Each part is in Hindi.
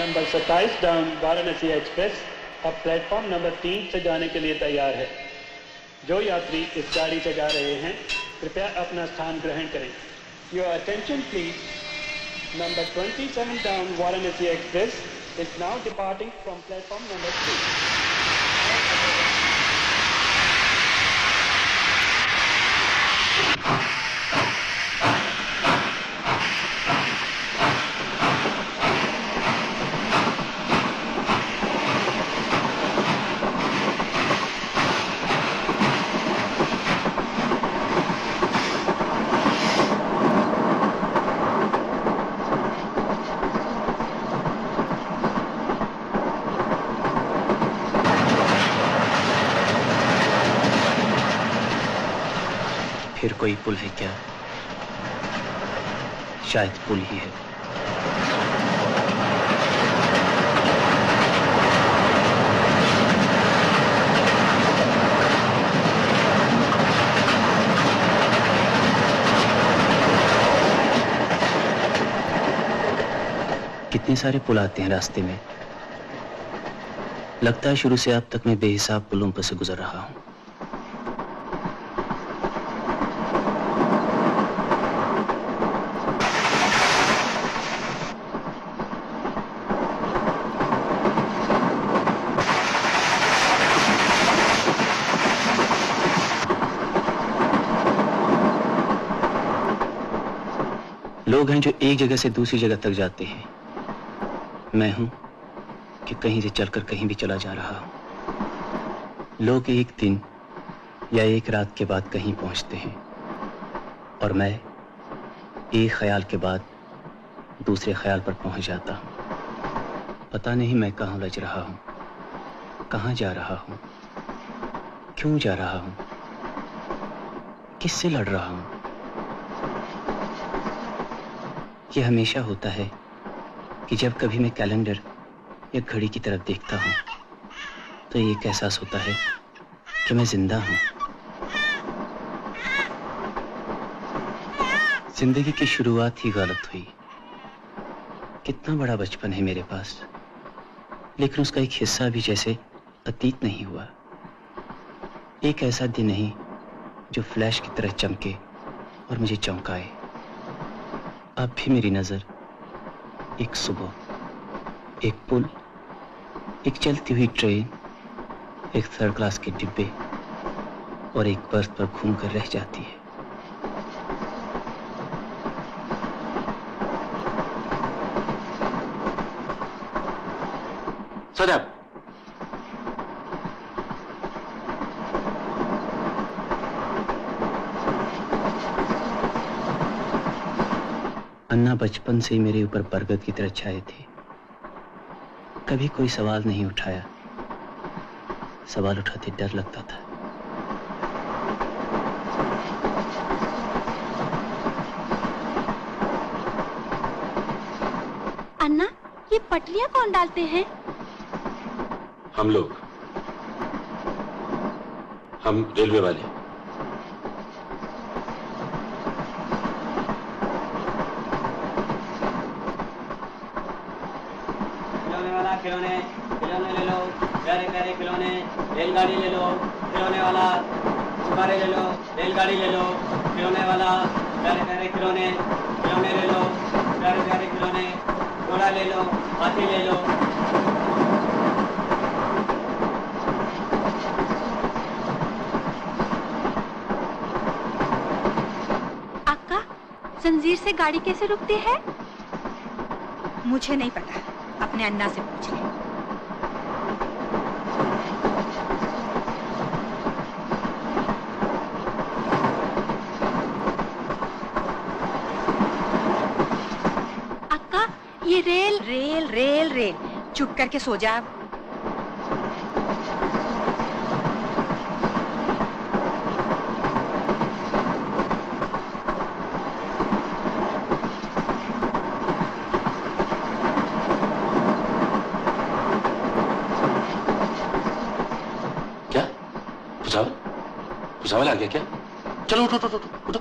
नंबर 27 डाउन वाराणसी एक्सप्रेस अब प्लेटफॉर्म नंबर 3 से जाने के लिए तैयार है। जो यात्री इस गाड़ी से जा रहे हैं कृपया अपना स्थान ग्रहण करें। Your attention please, number 27 down Varanasi express is now departing from platform number 3. फिर कोई पुल है क्या? शायद पुल ही है। कितने सारे पुल आते हैं रास्ते में। लगता है शुरू से अब तक मैं बेहिसाब पुलों पर से गुजर रहा हूं। लोग हैं जो एक जगह से दूसरी जगह तक जाते हैं। मैं हूं कि कहीं से चलकर कहीं भी चला जा रहा हूं। लोग एक दिन या एक रात के बाद कहीं पहुंचते हैं और मैं एक ख्याल के बाद दूसरे ख्याल पर पहुंच जाता हूं। पता नहीं मैं कहां उलझ रहा हूं, कहां जा रहा हूं, क्यों जा रहा हूं, किससे लड़ रहा हूं। यह हमेशा होता है कि जब कभी मैं कैलेंडर या घड़ी की तरफ देखता हूं तो ये एक एहसास होता है कि मैं जिंदा हूं। जिंदगी की शुरुआत ही गलत हुई। कितना बड़ा बचपन है मेरे पास, लेकिन उसका एक हिस्सा भी जैसे अतीत नहीं हुआ। एक ऐसा दिन नहीं जो फ्लैश की तरह चमके और मुझे चौंकाए। अब भी मेरी नजर एक सुबह, एक पुल, एक चलती हुई ट्रेन, एक थर्ड क्लास के डिब्बे और एक बर्थ पर घूमकर रह जाती है। सौदा, अन्ना बचपन से ही मेरे ऊपर बरगद की तरह छाए थे। कभी कोई सवाल नहीं उठाया। सवाल उठाते डर लगता था। अन्ना, ये पटरियां कौन डालते हैं? हम लोग, हम रेलवे वाले। खिलौने वाला खिलौने, खिलौने ले लो, प्यारे प्यारे खिलौने। रेलगाड़ी ले लो, खिलौने वाला। गुब्बारे ले लो, रेलगाड़ी ले लो, खिलौने वाला। प्यारे प्यारे खिलौने, खिलौने ले लो, प्यारे प्यारे खिलौने। घोड़ा ले लो, हाथी ले लो। अक्का, जंजीर से गाड़ी कैसे रुकती है? मुझे नहीं पता, अपने अन्ना से पूछ ले। अक्का, ये रेल रेल रेल रेल, चुप करके सो जा अब। भुसावल आ गया क्या? चलो उठो उठो उठो उठो।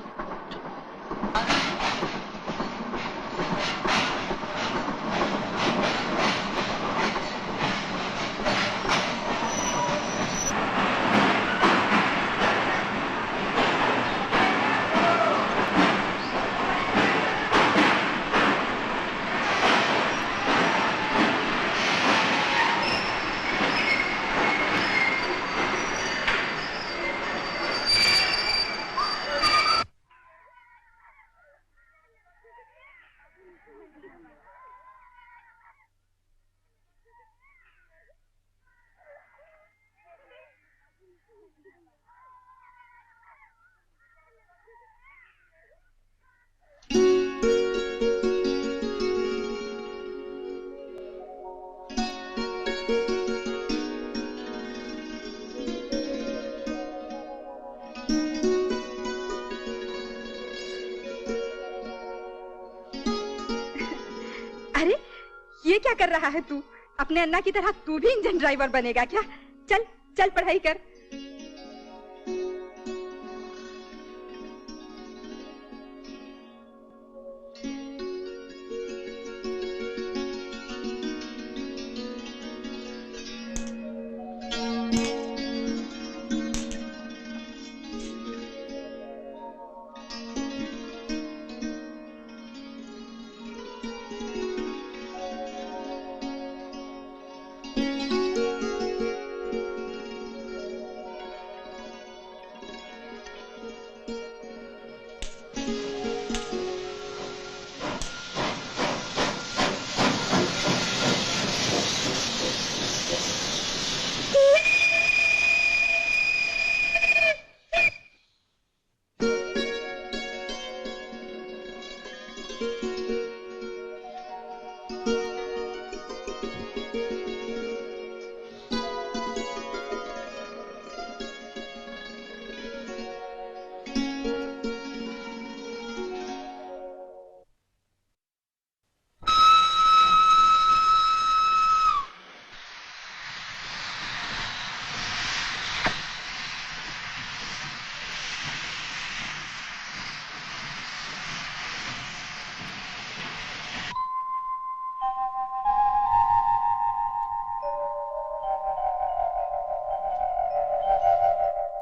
ये क्या कर रहा है तू? अपने अन्ना की तरह तू भी इंजन ड्राइवर बनेगा क्या? चल चल पढ़ाई कर।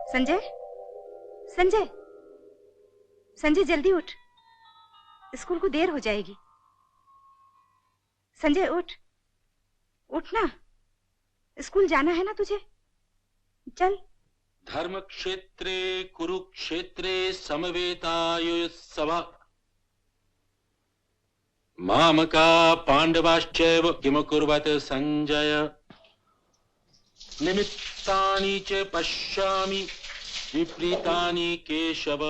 संजय, संजय, संजय जल्दी उठ, स्कूल को देर हो जाएगी। संजय उठ, उठ ना, स्कूल जाना है ना तुझे, चल। धर्म क्षेत्रे कुरुक्षेत्रे समवेतायुस्सवा मामका पांडवाश्चैव किमकुर्वत संजय निमित्तानि च पश्यामि विपरीतानि केशव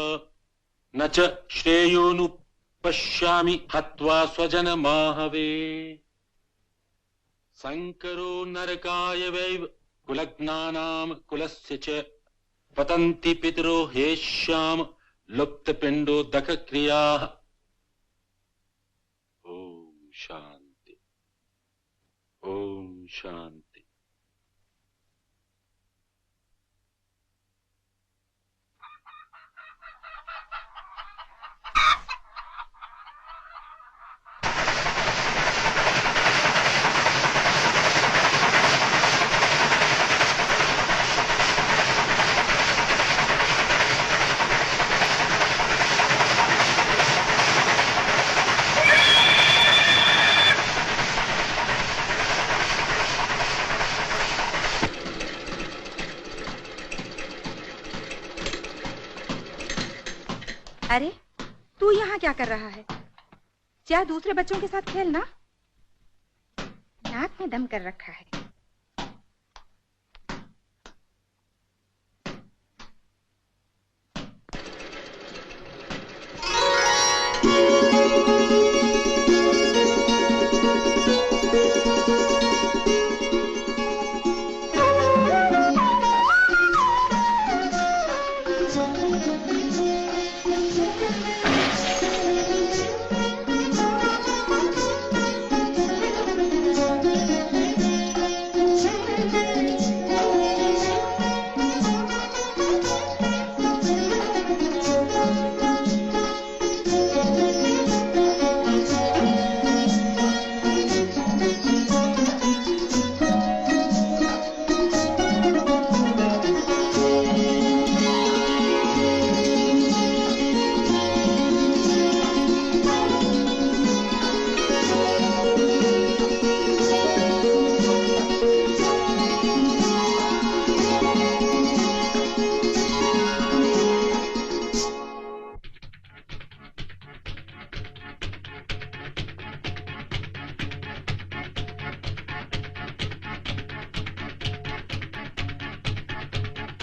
न च श्रेयोनुपश्यामि हत्वा स्वजनमाहवे संकरो नरकाय वैव कुलग्नानां कुलस्य च पतन्ति पितरो हेष्याम लुप्तपिंडोदक क्रियाः। ओम शांति, ओम शांति। अरे तू यहाँ क्या कर रहा है? जा दूसरे बच्चों के साथ खेलना। नाक में दम कर रखा है।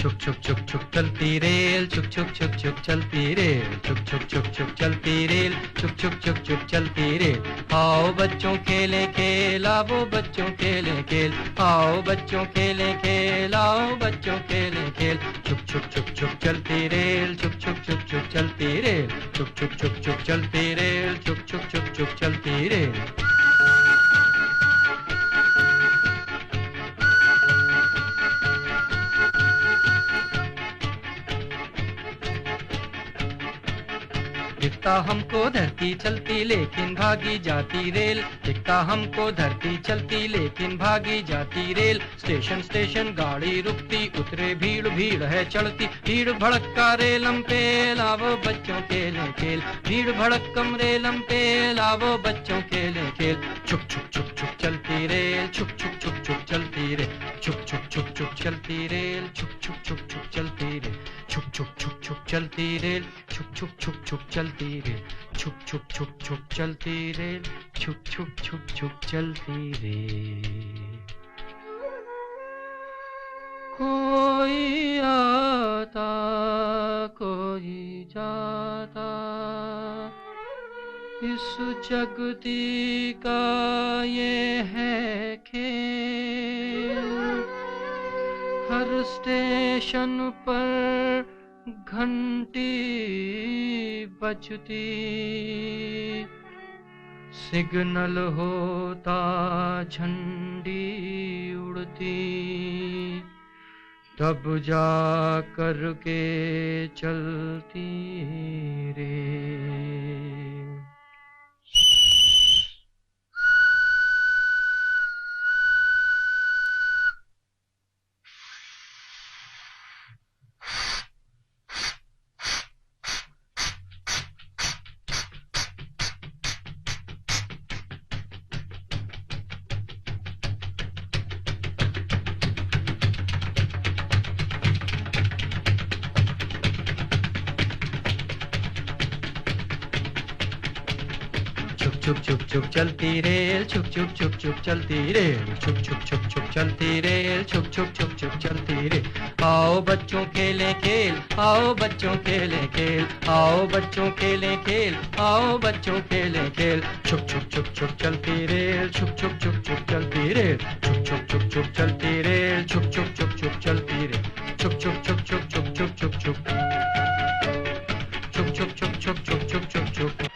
छुक छुक छुक छुक चलती रेल, छुक छुक छुक छुक चलती रेल, छुक छुक छुक छुक चलती रेल, छुक छुक छुक छुक चलती रेल। आओ बच्चों खेले खेल, आओ बच्चों खेले खेल, आओ बच्चों खेले खेल, आओ बच्चों खेले खेल। छुक छुक छुक छुक चलती रेल, छुक छुक छुक छुक चलती रेल, छुक छुक छुक छुक चलती रेल, छुक छुक छुक छुक चलती रेल। दिखता हमको धरती चलती लेकिन भागी जाती रेल, दिखता हमको धरती चलती लेकिन भागी जाती रेल। स्टेशन स्टेशन गाड़ी रुकती, उतरे भीड़ भीड़ है चढ़ती, भीड़ भड़का रेलम पे लावो बच्चों खेले खेल, भीड़ भड़कम रेलम पे लावो बच्चों खेले खेल। छुक छुक छुक छुक चलती रेल, छुक छुक छुक छुक चलती रेल, छुक छुक छुक छुक चलती रेल, छुक छुक छुक छुक चलती रेल, छुक छुक छुक छुक चलती रेल, छुक छुक छुक छुक चलती रेल, छुक छुक छुक छुक चलती रेल, छुक छुक छुक छुक चलती रेल। कोई आता कोई जाता, इस जगती का ये है खेल। हर स्टेशन पर घंटी बजती, सिग्नल होता झंडी उड़ती, तब जा कर के चलती रे। छुक छुक छुक चलती रेल, छुक छुक छुक छुक चलती रेल, छुक छुक छुक छुक चलती रेल, छुक छुक छुक छुक चलती रेल। आओ बच्चों खेले खेल, आओ बच्चों खेले खेल, आओ बच्चों खेले खेल, आओ बच्चों खेले खेल। छुक छुक छुक छुक चलती रेल, छुक छुक छुक छुक चलती रेल, छुक छुक छुक छुक चलती रेल, छुक छुक छुक छुक चलती रेल, छुक छुक छुक छुक छुक छुक छुक छुक, छुक छुक छुक छुक छुक छुक छुक छुक।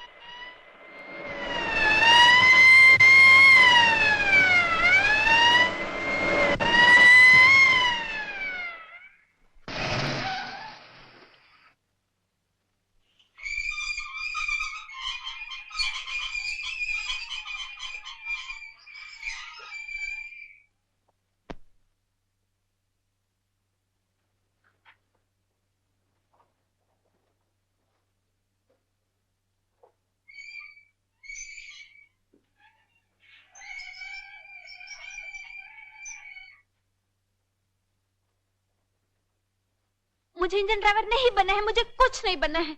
मुझे इंजन ड्राइवर नहीं बनना है, मुझे कुछ नहीं बनना है।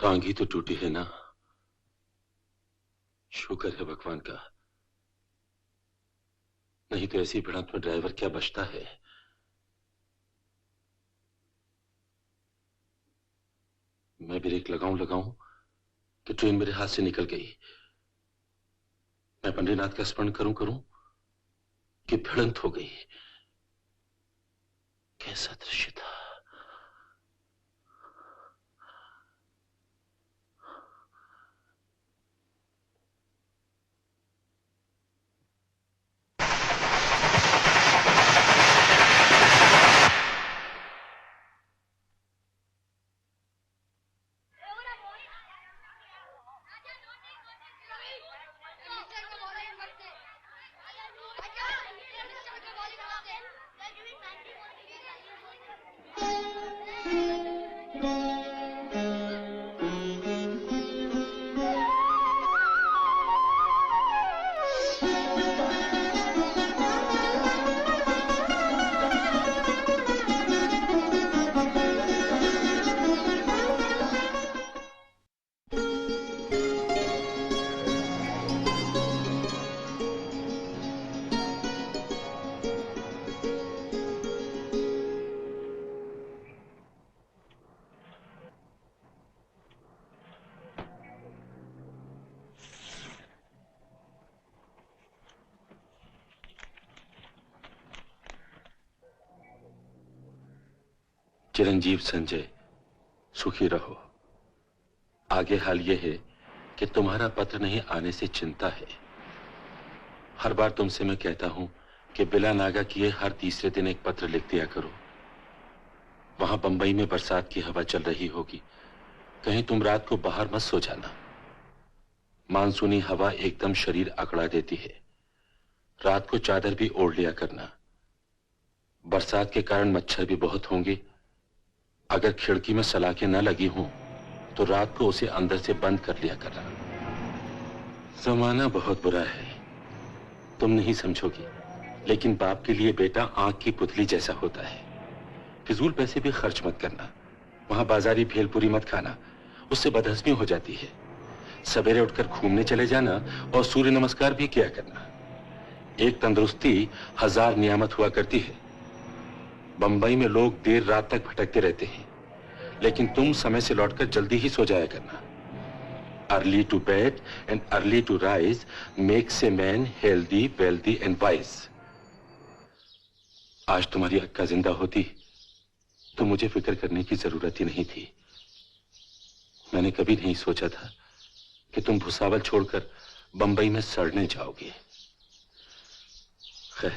टांग ही तो टूटी है ना। शुक्र है भगवान का, नहीं तो ऐसी भिड़ंत में ड्राइवर क्या बचता है। मैं ब्रेक लगाऊं कि ट्रेन मेरे हाथ से निकल गई। मैं पंडितनाथ का स्मरण करूं कि भिड़ंत हो गई। कैसा दृश्य था। चिरंजीव संजय, सुखी रहो। आगे हाल यह है कि तुम्हारा पत्र नहीं आने से चिंता है। हर बार तुमसे मैं कहता हूं कि बिला नागा किए हर तीसरे दिन एक पत्र लिख दिया करो। वहां बंबई में बरसात की हवा चल रही होगी, कहीं तुम रात को बाहर मत सो जाना। मानसूनी हवा एकदम शरीर अकड़ा देती है। रात को चादर भी ओढ़ लिया करना। बरसात के कारण मच्छर भी बहुत होंगे। अगर खिड़की में सलाखें न लगी हों तो रात को उसे अंदर से बंद कर लिया करना। जमाना बहुत बुरा है, तुम नहीं समझोगी, लेकिन बाप के लिए बेटा आंख की पुतली जैसा होता है। फिजूल पैसे भी खर्च मत करना। वहां बाजारी भेलपुरी मत खाना, उससे बदहजमी हो जाती है। सवेरे उठकर घूमने चले जाना और सूर्य नमस्कार भी किया करना। एक तंदुरुस्ती 1000 नियामत हुआ करती है। बंबई में लोग देर रात तक भटकते रहते हैं, लेकिन तुम समय से लौटकर जल्दी ही सो जाया करना। Early to bed and early to rise makes a man healthy, wealthy and wise. आज तुम्हारी अक्का जिंदा होती तो मुझे फिक्र करने की जरूरत ही नहीं थी। मैंने कभी नहीं सोचा था कि तुम भुसावल छोड़कर बंबई में सड़ने जाओगे। खैर,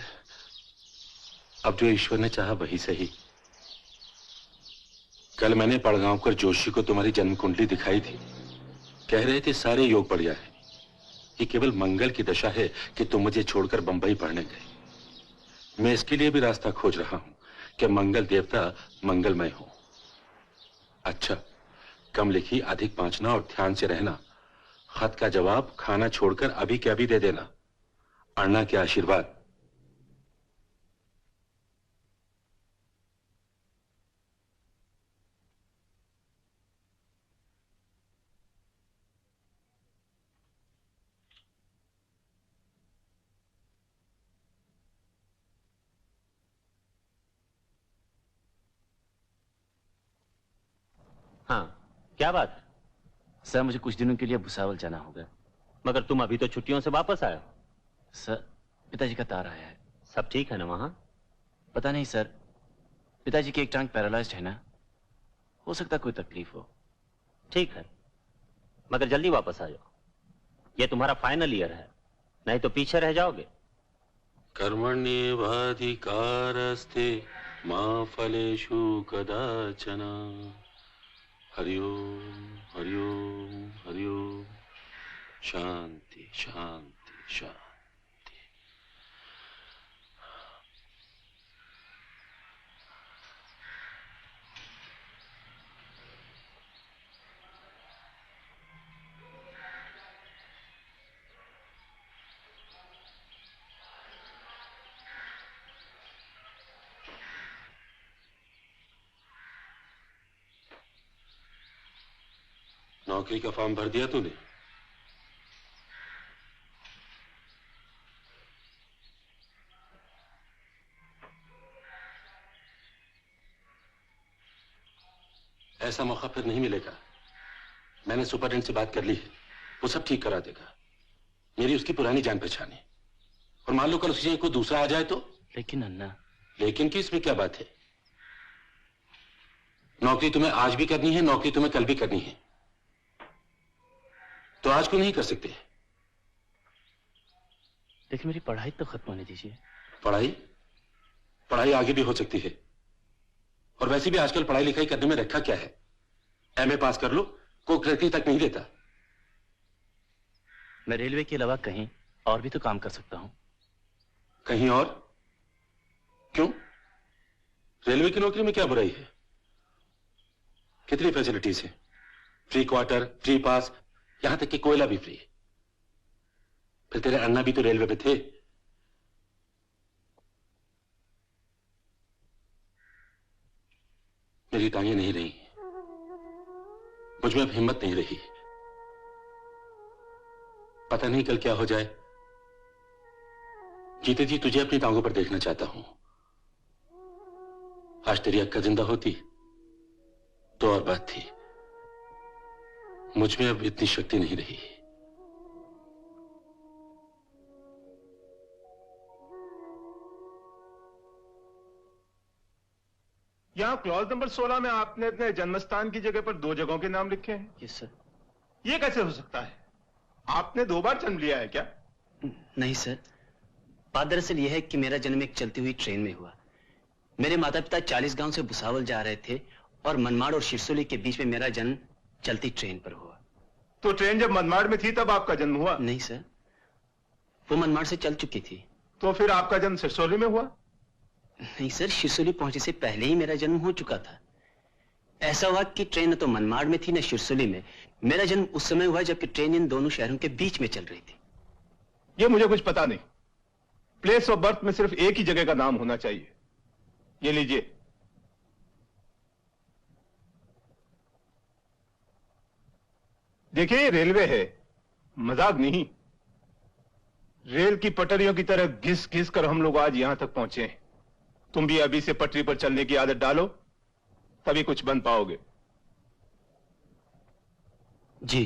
अब जो ईश्वर ने चाहा वही सही। कल मैंने पड़गांवकर जोशी को तुम्हारी जन्म कुंडली दिखाई थी। कह रहे थे सारे योग बढ़िया है, ये केवल मंगल की दशा है कि तुम मुझे छोड़कर बंबई पढ़ने गए। मैं इसके लिए भी रास्ता खोज रहा हूं कि मंगल देवता मंगलमय हो। अच्छा, कम लिखी, अधिक बांचना और ध्यान से रहना। खत का जवाब खाना छोड़कर अभी के अभी दे देना। अन्ना के आशीर्वाद। हाँ, क्या बात है? सर, मुझे कुछ दिनों के लिए भुसावल जाना होगा। मगर तुम अभी तो छुट्टियों से वापस आए हो। सर, पिताजी का तार आया है। सब ठीक है ना वहां? पता नहीं सर, पिताजी की एक टांग पैरालाइज्ड है ना, हो सकता कोई तकलीफ हो। ठीक है, मगर जल्दी वापस आ जाओ। ये तुम्हारा फाइनल ईयर है, नहीं तो पीछे रह जाओगे। कर्मण्येवाधिकारस्ते मा फलेषु कदाचन। हरिओम हरिओम हरिओम। शांति शांति शांति। नौकरी का फॉर्म भर दिया तूने? ऐसा मौका फिर नहीं मिलेगा। मैंने सुपरिटेंडेंट से बात कर ली है, वो सब ठीक करा देगा। मेरी उसकी पुरानी जान पहचान है। और मान लो कल उसी जगह कोई दूसरा आ जाए तो? लेकिन अन्ना। लेकिन की इसमें क्या बात है? नौकरी तुम्हें आज भी करनी है, नौकरी तुम्हें कल भी करनी है। तो आज को नहीं कर सकते? लेकिन मेरी पढ़ाई तो खत्म होने दीजिए। पढ़ाई आगे भी हो सकती है। और वैसे भी आजकल पढ़ाई लिखाई करने में रखा क्या है? एमए पास कर लो, कोई नौकरी तक नहीं देता। मैं रेलवे के अलावा कहीं और भी तो काम कर सकता हूं। कहीं और? क्यों? रेलवे की नौकरी में क्या बुराई है? कितनी फैसिलिटीज है? फ्री क्वार्टर, फ्री पास, यहां तक कि कोयला भी फ्री। फिर तेरे अन्ना भी तो रेलवे पे थे। मेरी टांगें नहीं रही, मुझमें अब हिम्मत नहीं रही। पता नहीं कल क्या हो जाए। जीते जी तुझे अपनी टांगों पर देखना चाहता हूं। आज तेरी अक्का जिंदा होती तो और बात थी। मुझमें अब इतनी शक्ति नहीं रही। यहाँ क्लॉज नंबर 16 में आपने अपने जन्मस्थान की जगह पर 2 जगहों के नाम लिखे हैं। Yes sir. ये कैसे हो सकता है? आपने 2 बार जन्म लिया है क्या? नहीं सर, बात दरअसल यह है कि मेरा जन्म एक चलती हुई ट्रेन में हुआ। मेरे माता पिता 40 गांव से भुसावल जा रहे थे और मनमाड़ और शिरसोली के बीच में मेरा जन्म चलती ट्रेन पर हुआ। तो ट्रेन जब मनमाड़ में थी तब आपका जन्म हुआ? नहीं सर, वो मनमाड़ से चल चुकी थी। तो फिर आपका जन्म सिरसोली में हुआ? नहीं सर, शिरसोली पहुंचने से पहले ही मेरा जन्म हो चुका था। ऐसा हुआ कि ट्रेन न तो मनमाड़ में थी न शिरसोली में। मेरा जन्म उस समय हुआ जबकि ट्रेन इन दोनों शहरों के बीच में चल रही थी। ये मुझे कुछ पता नहीं। प्लेस ऑफ बर्थ में सिर्फ एक ही जगह का नाम होना चाहिए। ये लीजिए। देखिए, रेलवे है, मजाक नहीं। रेल की पटरियों की तरह घिस घिस कर हम लोग आज यहां तक पहुंचे हैं। तुम भी अभी से पटरी पर चलने की आदत डालो, तभी कुछ बन पाओगे। जी।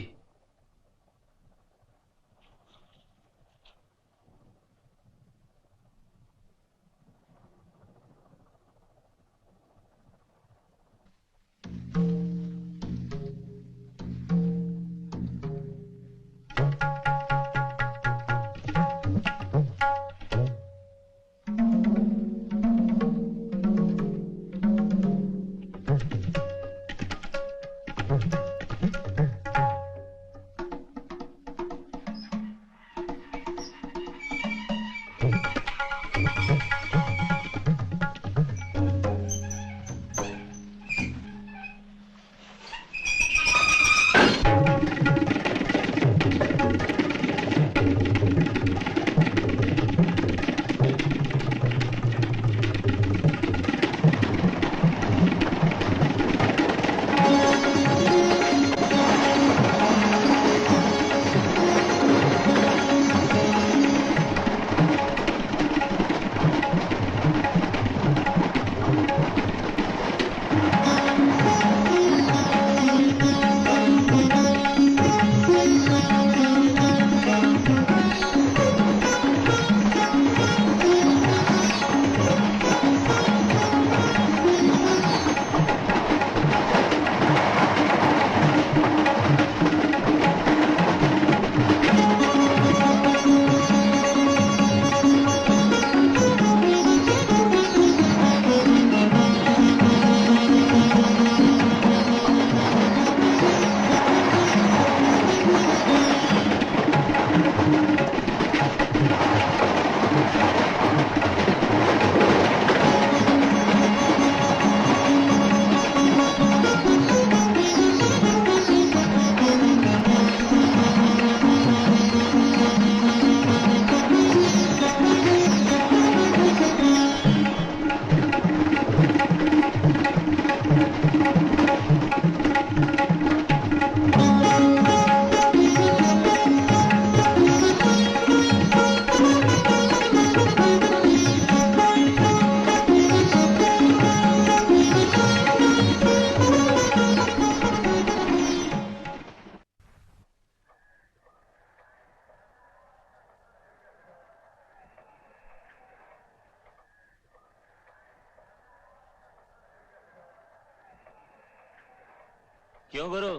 क्यों गुरु,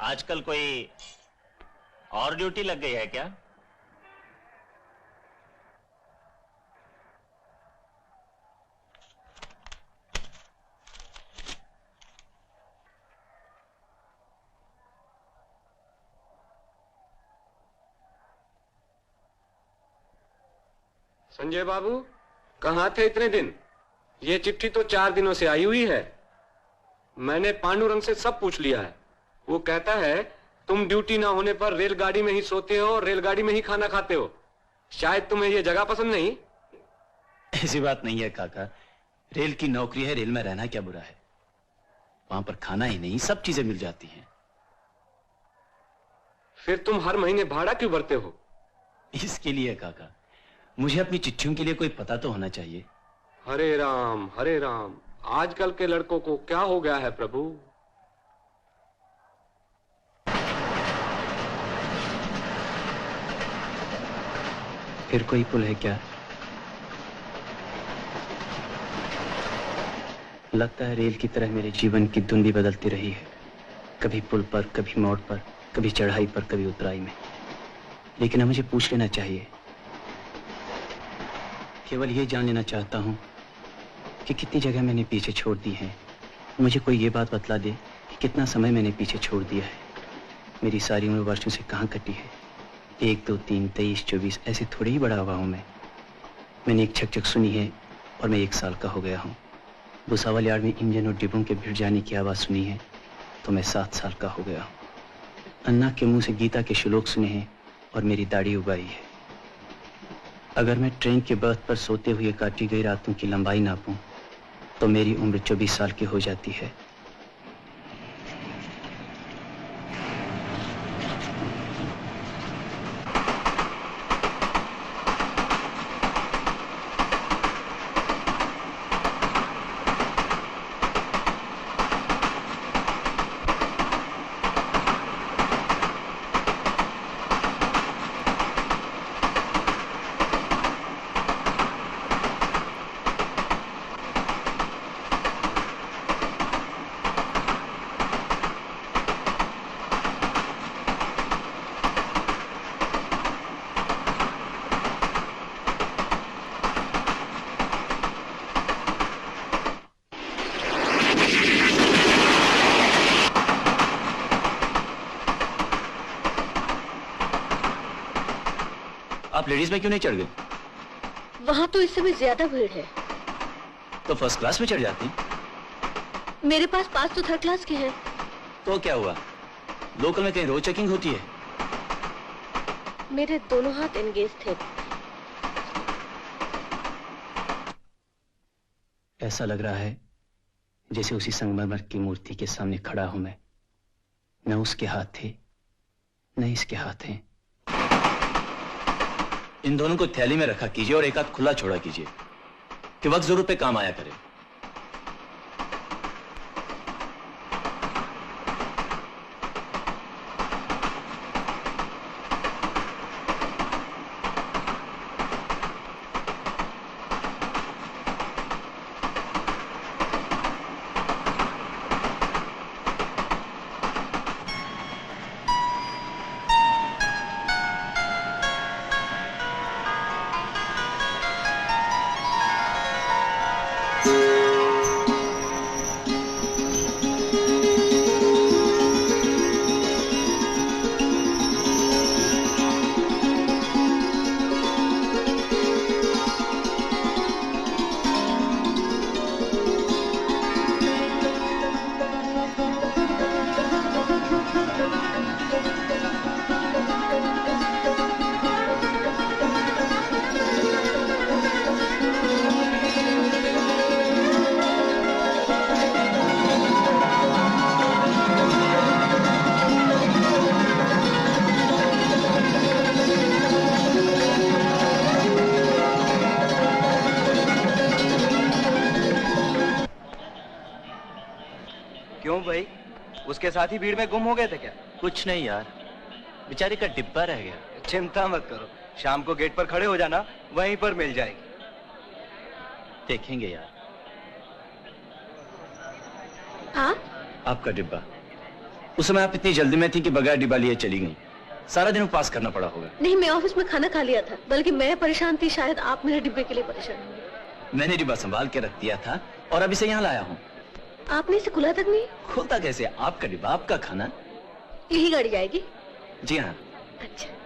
आजकल कोई और ड्यूटी लग गई है क्या? संजय बाबू, कहाँ थे इतने दिन? ये चिट्ठी तो 4 दिनों से आई हुई है। मैंने पांडुरंग से सब पूछ लिया है। वो कहता है तुम ड्यूटी ना होने पर रेलगाड़ी में ही सोते हो और रेलगाड़ी में ही खाना खाते हो। शायद तुम्हें ये जगह पसंद नहीं। ऐसी बात नहीं है काका, रेल की नौकरी है, रेल में रहना क्या बुरा है। वहां पर खाना ही नहीं, सब चीजें मिल जाती हैं। फिर तुम हर महीने भाड़ा क्यों भरते हो? इसके लिए काका, मुझे अपनी चिट्ठियों के लिए कोई पता तो होना चाहिए। हरे राम, हरे राम, आजकल के लड़कों को क्या हो गया है प्रभु। फिर कोई पुल है क्या? लगता है रेल की तरह मेरे जीवन की धुन भी बदलती रही है, कभी पुल पर, कभी मोड़ पर, कभी चढ़ाई पर, कभी उतराई में। लेकिन अब मुझे पूछ लेना चाहिए। केवल ये जान लेना चाहता हूं कि कितनी जगह मैंने पीछे छोड़ दी है। मुझे कोई ये बात बतला दे कि कितना समय मैंने पीछे छोड़ दिया है। मेरी सारी उम्र वर्षों से कहाँ कटी है? 1, 2, 3, 23, 24 ऐसे थोड़े ही बड़ा हुआ हूं मैं। मैंने एक छक छक सुनी है और मैं 1 साल का हो गया हूं। भुसावल यार्ड में इंजन और डिब्बों के भिड़ जाने की आवाज़ सुनी है तो मैं 7 साल का हो गया हूं। अन्ना के मुंह से गीता के श्लोक सुने हैं और मेरी दाढ़ी उगाई है। अगर मैं ट्रेन के बर्थ पर सोते हुए काटी गई रातों की लंबाई नापूं तो मेरी उम्र 24 साल की हो जाती है। आप लेडीज में क्यों नहीं चढ़ गए? वहां तो इस समय ज्यादा भीड़ है। तो फर्स्ट क्लास में चढ़ जाती। मेरे पास पास तो थर्ड क्लास के हैं। तो क्या हुआ, लोकल में कहीं रोज चेकिंग होती है? मेरे दोनों हाथ एंगेज थे। ऐसा लग रहा है जैसे उसी संगमरमर की मूर्ति के सामने खड़ा हूं मैं। न उसके हाथ थे न इसके हाथ हैं। इन दोनों को थैली में रखा कीजिए और एक हाथ खुला छोड़ा कीजिए कि वक्त जरूरत पे काम आया करे। उसके साथ ही भीड़ में गुम हो गए थे क्या? कुछ नहीं यार, बेचारे का डिब्बा रह गया। चिंता मत करो, शाम को गेट पर खड़े हो जाना, वहीं पर मिल जाएगी। देखेंगे यार। हाँ? आपका डिब्बा उस समय आप इतनी जल्दी में थी कि बगैर डिब्बा लिए चली गई। सारा दिन उपवास करना पड़ा होगा। नहीं, मैं ऑफिस में खाना खा लिया था, बल्कि मैं परेशान थी, शायद आप मेरे डिब्बे के लिए परेशान होंगे। मैंने डिब्बा संभाल के रख दिया था और अब इसे यहाँ लाया हूँ। आपने इसे खुला तक नहीं? खुलता कैसे? आपका डिब्बा, आपका खाना। यही गाड़ी जाएगी? जी हाँ। अच्छा।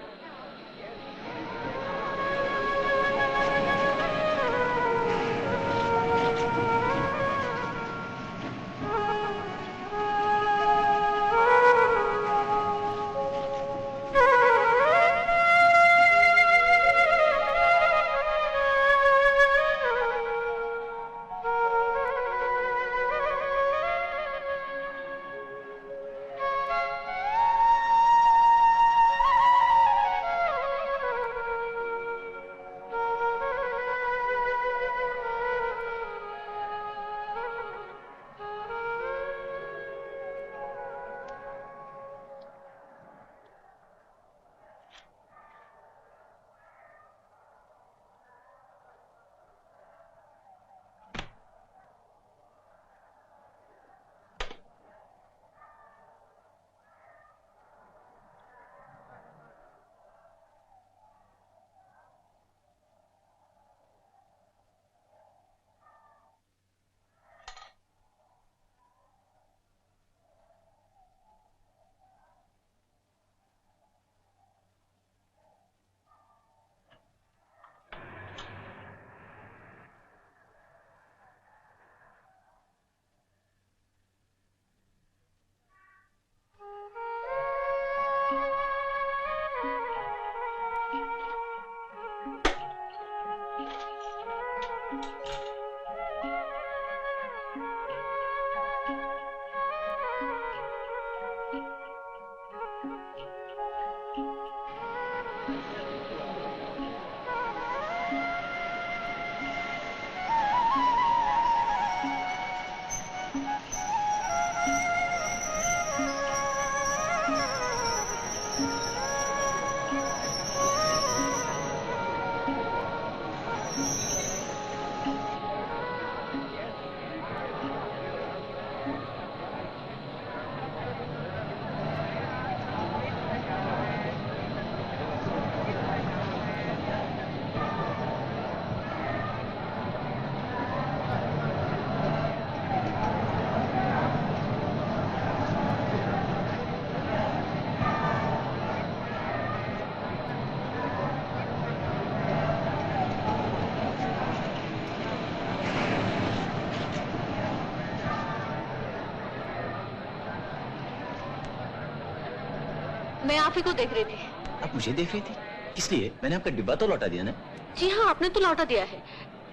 मैं आप ही को देख रही थी। आप मुझे देख रही थी? किस लिए? मैंने आपका डिब्बा तो लौटा दिया ना। जी हाँ, आपने तो लौटा दिया है,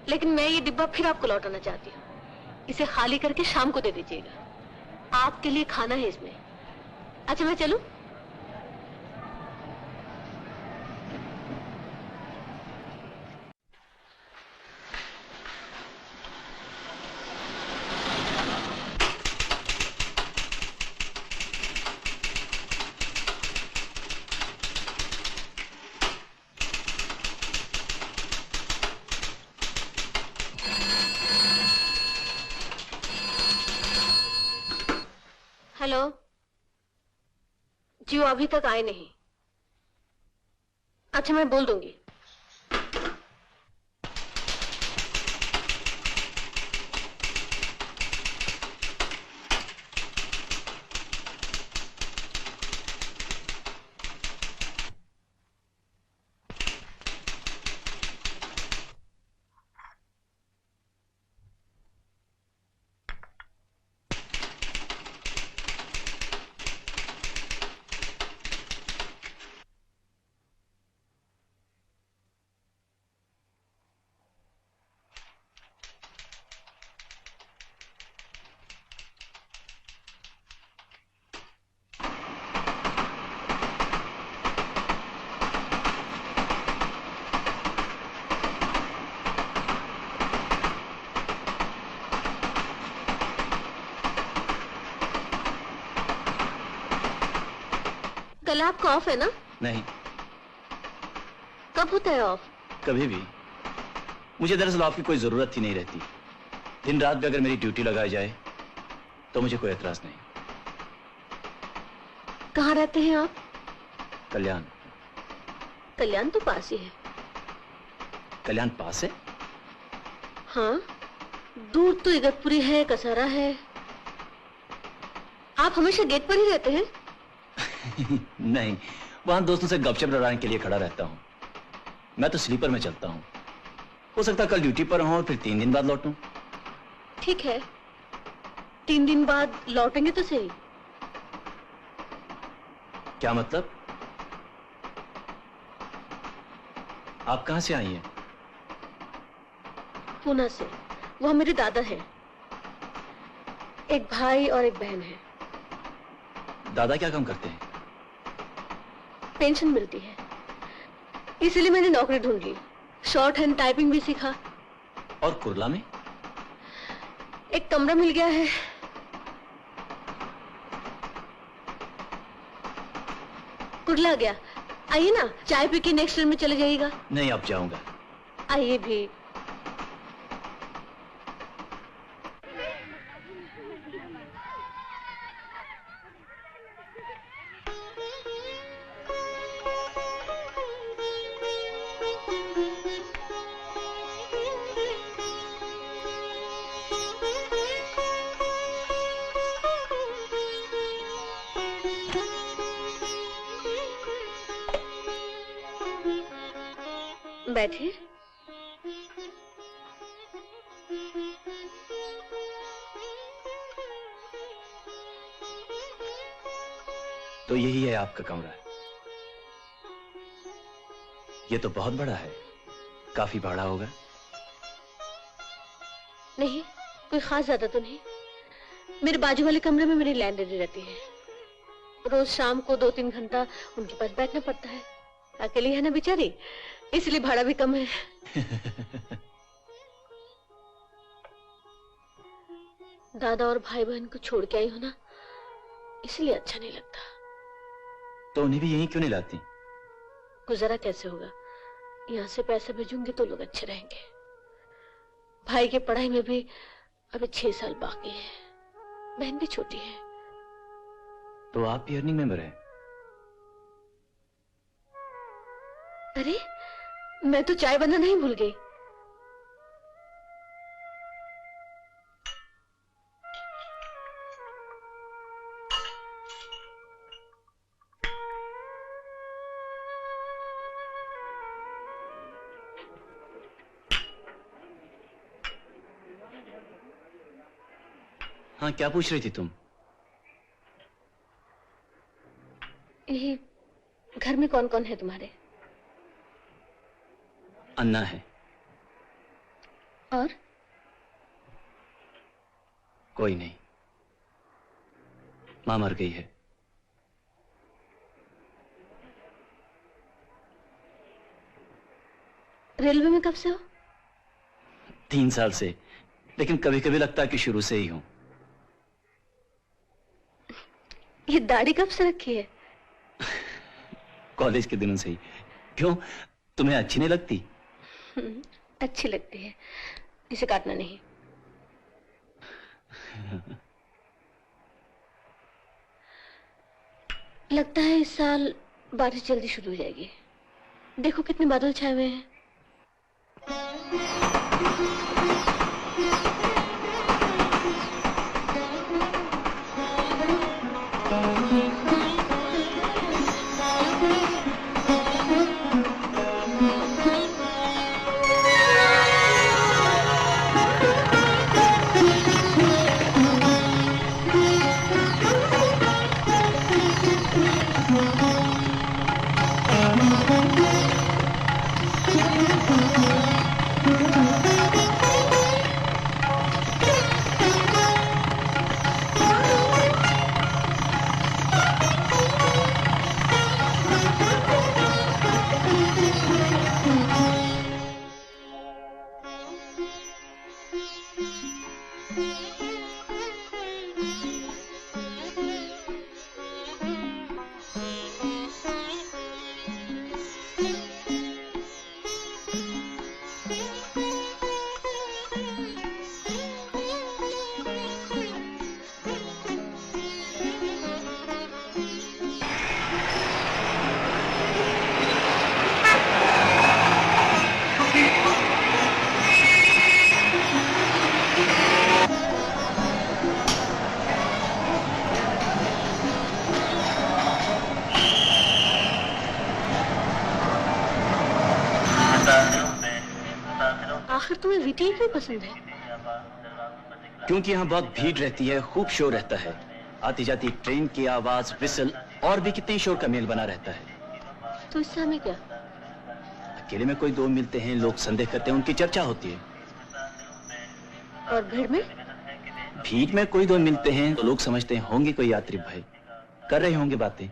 लेकिन मैं ये डिब्बा फिर आपको लौटाना चाहती हूँ। इसे खाली करके शाम को दे दीजिएगा। आपके लिए खाना है इसमें। अच्छा, मैं चलूं? हेलो जी, वो अभी तक आए नहीं। अच्छा, मैं बोल दूंगी। कल आपका ऑफ है ना? नहीं। कब होता है ऑफ? कभी भी। मुझे दरअसल ऑफ की कोई जरूरत ही नहीं रहती। दिन रात भी अगर मेरी ड्यूटी लगाई जाए तो मुझे कोई एतराज नहीं। कहाँ रहते हैं आप? कल्याण। कल्याण तो पास ही है। कल्याण पास है? हाँ, दूर तो इगतपुरी है, कसारा है। आप हमेशा गेट पर ही रहते हैं? नहीं, वहां दोस्तों से गपशप लड़ाने के लिए खड़ा रहता हूँ। मैं तो स्लीपर में चलता हूँ। हो सकता कल ड्यूटी पर हूँ और फिर 3 दिन बाद लौटूं। ठीक है, 3 दिन बाद लौटेंगे तो सही। क्या मतलब? आप कहां से आई हैं? पूना से। वह मेरे दादा हैं। एक भाई और एक बहन है। दादा क्या काम करते हैं? पेंशन मिलती है, इसीलिए मैंने नौकरी ढूंढ ली। शॉर्ट हैंड टाइपिंग भी सीखा। और कुर्ला में? एक कमरा मिल गया है। कुर्ला गया। आइए ना, चाय पी के नेक्स्ट में चले जाइएगा। नहीं, अब जाऊंगा। आइए भी। बैठिए। तो यही है आपका कमरा? ये तो बहुत बड़ा है। काफी भाड़ा होगा? नहीं, कोई खास ज्यादा तो नहीं। मेरे बाजू वाले कमरे में मेरी लैंडलेडी रहती है। रोज शाम को 2-3 घंटा उनके पास बैठना पड़ता है। अकेली है ना बेचारी, इसलिए भाड़ा भी कम है। दादा और भाई बहन को छोड़ के आई हो ना, इसलिए अच्छा नहीं लगता। तो उन्हें भी यहीं क्यों नहीं लाती? गुजारा कैसे होगा? यहाँ से पैसे भेजूंगी तो लोग अच्छे रहेंगे। भाई की पढ़ाई में भी अभी 6 साल बाकी है। बहन भी छोटी है। तो आप भी अर्निंग मेंबर हैं? अरे, मैं तो चाय बनाना ही भूल गई। हाँ, क्या पूछ रही थी तुम? ये घर में कौन कौन है तुम्हारे? अन्ना है। और? कोई नहीं। मां मर गई है। रेलवे में कब से हो? 3 साल से, लेकिन कभी कभी लगता है कि शुरू से ही हूं। ये दाढ़ी कब से रखी है? कॉलेज के दिनों से ही। क्यों, तुम्हें अच्छी नहीं लगती? अच्छी लगती है, इसे काटना नहीं। लगता है इस साल बारिश जल्दी शुरू हो जाएगी। देखो कितने बादल छाए हुए हैं। आखिर तुम्हें वीटी क्यों पसंद है? क्योंकि यहाँ बहुत भीड़ रहती है, खूब शोर रहता है, आती जाती ट्रेन की आवाज, विसल और भी कितने शोर का मेल बना रहता है। तो इससे हमें क्या? अकेले में कोई दो मिलते हैं, लोग संदेह करते हैं, उनकी चर्चा होती है। और भीड़ में? भीड़ में कोई दो मिलते हैं तो लोग समझते हैं होंगे कोई यात्री भाई, कर रहे होंगे बातें।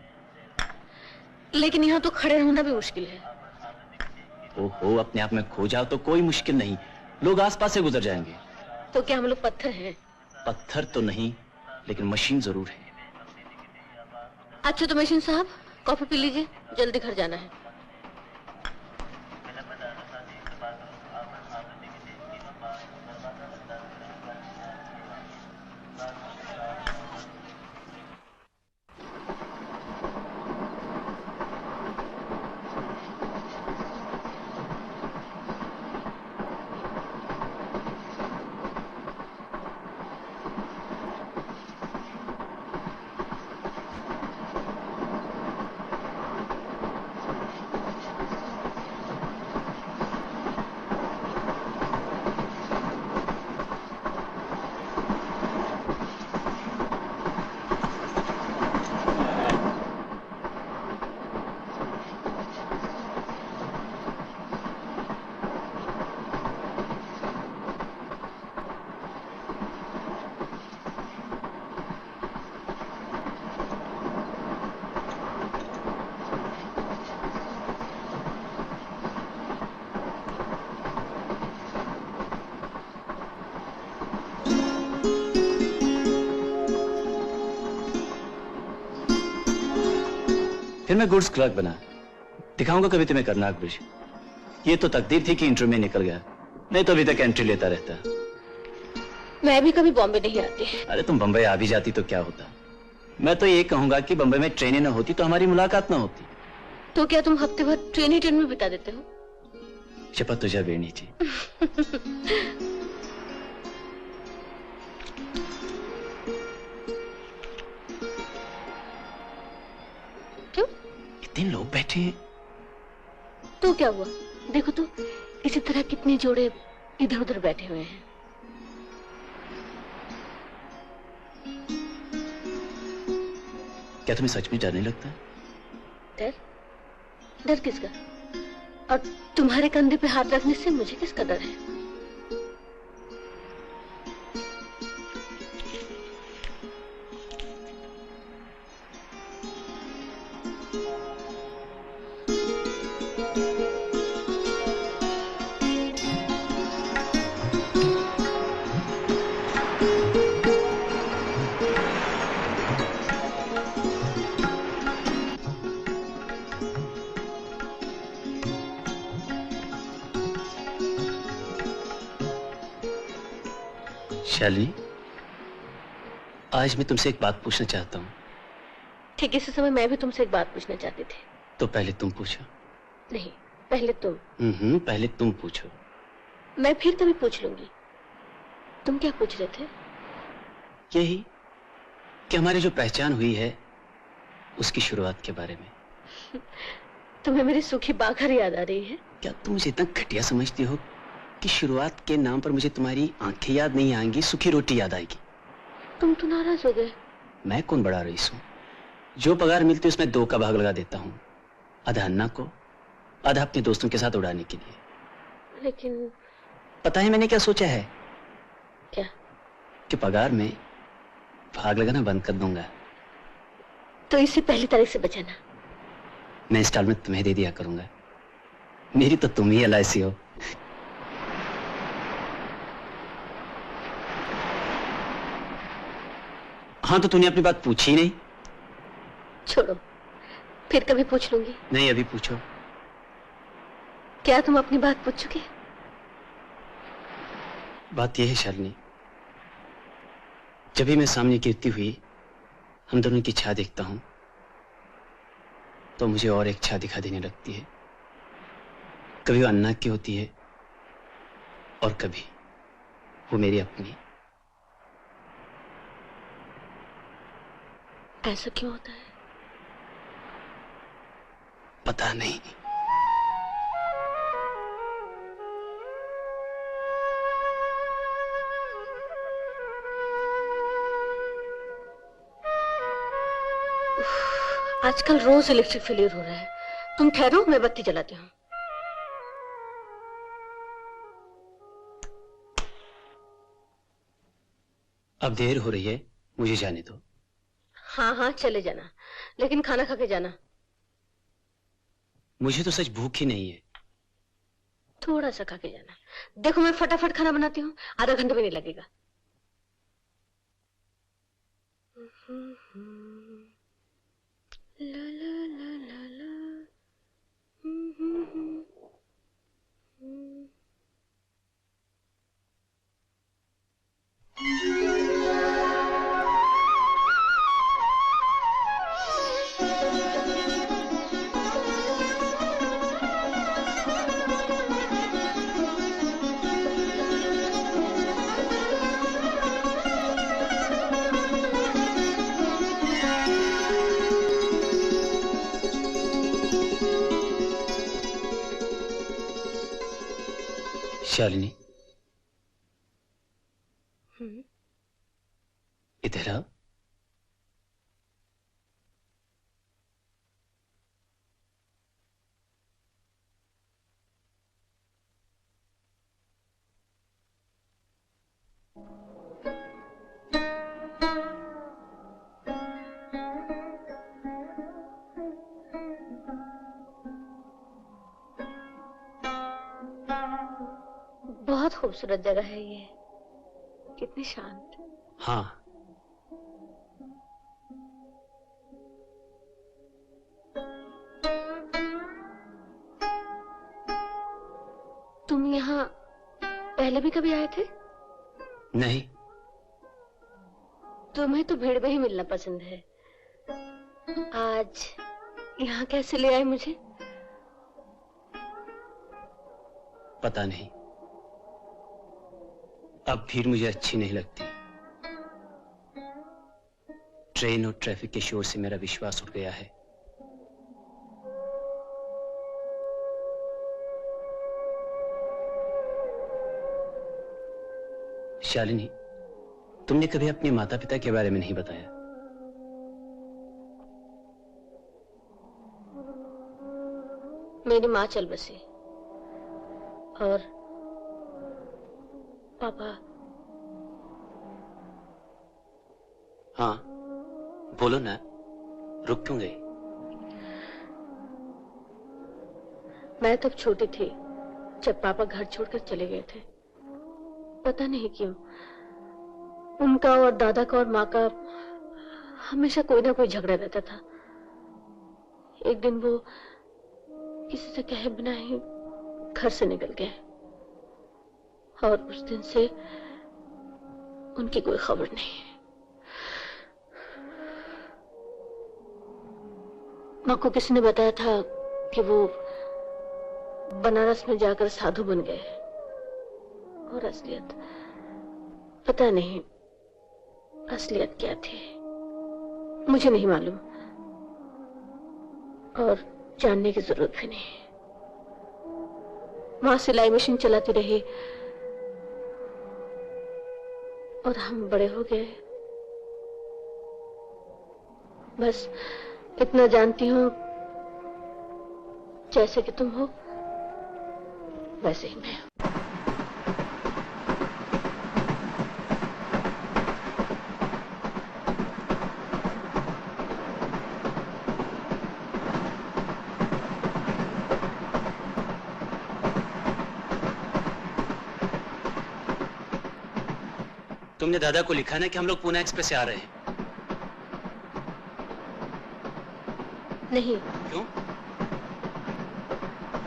लेकिन यहाँ तो खड़े रहना भी मुश्किल है। ओहो, अपने आप में खो जाओ तो कोई मुश्किल नहीं, लोग आसपास से गुजर जाएंगे। तो क्या हम लोग पत्थर हैं? पत्थर तो नहीं, लेकिन मशीन जरूर है। अच्छा तो मशीन साहब, कॉफी पी लीजिए, जल्दी घर जाना है। फिर मैं गुड्स क्लर्क बना, दिखाऊंगा कभी तुम्हें करनाक ब्रिज। ये तो तकदीर थी कि इंटरव्यू में निकल गया, नहीं तो अभी तक एंट्री लेता रहता। मैं भी कभी बॉम्बे नहीं आती। अरे तुम बंबई आ भी जाती तो क्या होता? मैं तो ये कहूंगा कि बंबई में ट्रेनें न होती तो हमारी मुलाकात न होती। तो क्या तुम हफ्ते भर ट्रेन में बिता देते हो? शपथ तुझे बेनी जी। क्यों? इतने लोग बैठे हैं। तो क्या हुआ? देखो तो इसी तरह कितने जोड़े इधर उधर बैठे हुए हैं। क्या तुम्हें सच में डर नहीं लगता? डर? डर किसका? और तुम्हारे कंधे पे हाथ रखने से मुझे किसका डर है? शालिनी, आज मैं तुमसे एक बात पूछना चाहता हूँ। ठीक इसी समय मैं भी तुमसे एक बात पूछना चाहती थी। तो पहले तुम पूछो। नहीं, पहले तुम। पहले तुम पूछो। मैं फिर कभी पूछ लूंगी। तुम क्या पूछ रहे थे? यही कि हमारी जो पहचान हुई है उसकी शुरुआत के बारे में। तुम्हें मेरी सूखी बाखर याद आ रही है? क्या तुम मुझे इतना घटिया समझती हो कि शुरुआत के नाम पर मुझे तुम्हारी आंखें याद नहीं आएंगी, सूखी रोटी याद आएगी? तुम तो नाराज हो गए। मैं कौन बड़ा रईस हूँ? जो पगार मिलती है उसमें 2 का भाग लगा देता हूँ, आधा अन्ना को, आधा अपने दोस्तों के साथ उड़ाने के लिए। लेकिन पता है मैंने क्या सोचा है? क्या? कि पगार में भाग लगाना बंद कर दूंगा। तो इसे पहली तारीख से बचाना। मैं इंस्टॉलमेंट तुम्हें दे दिया करूंगा। मेरी तो तुम ही LIC हो। हाँ तो तूने अपनी बात पूछी नहीं। छोड़ो, फिर कभी पूछ लूंगी। नहीं, अभी पूछो। क्या तुम अपनी बात पूछ चुके? बात यह है शालिनी, जब भी मैं सामने गिरती हुई हम दोनों की छाया देखता हूं तो मुझे और एक छाया दिखा देने लगती है। कभी वो अन्ना की होती है और कभी वो मेरी अपनी। ऐसा क्यों होता है? पता नहीं। आजकल रोज इलेक्ट्रिक फेलियर हो रहा है। तुम ठहरो, मैं बत्ती जलाती हूँ। अब देर हो रही है, मुझे जाने दो। हाँ हाँ चले जाना, लेकिन खाना खा के जाना। मुझे तो सच भूख ही नहीं है। थोड़ा सा खा के जाना। देखो मैं फटाफट खाना बनाती हूँ, आधा घंटे भी नहीं लगेगा। ला ला ला ला ला। शालिनी, इधर आओ। बहुत खूबसूरत जगह है ये, कितनी शांत। हाँ, तुम यहाँ पहले भी कभी आए थे? नहीं। तुम्हें तो भीड़ में ही मिलना पसंद है। आज यहाँ कैसे ले आए मुझे? पता नहीं, अब भीड़ मुझे अच्छी नहीं लगती। ट्रेन और ट्रैफिक के शोर से मेरा विश्वास उठ गया है। शालिनी, तुमने कभी अपने माता पिता के बारे में नहीं बताया। मेरी माँ चल बसी और पापा। हाँ, बोलो ना, रुक क्यों गई? मैं तब छोटी थी जब पापा घर छोड़कर चले गए थे। पता नहीं क्यों उनका और दादा का और माँ का हमेशा कोई ना कोई झगड़ा रहता था। एक दिन वो किसी से कहे बिना ही घर से निकल गए और उस दिन से उनकी कोई खबर नहीं। माँ को किसी ने बताया था कि वो बनारस में जाकर साधु बन गए और असलियत पता नहीं असलियत क्या थी, मुझे नहीं मालूम और जानने की जरूरत भी नहीं। माँ सिलाई मशीन चलाती रही और हम बड़े हो गए। बस इतना जानती हूँ, जैसे कि तुम हो वैसे ही मैं हूँ। तुमने दादा को लिखा ना कि हम लोग पूना एक्सप्रेस से आ रहे हैं? नहीं। क्यों?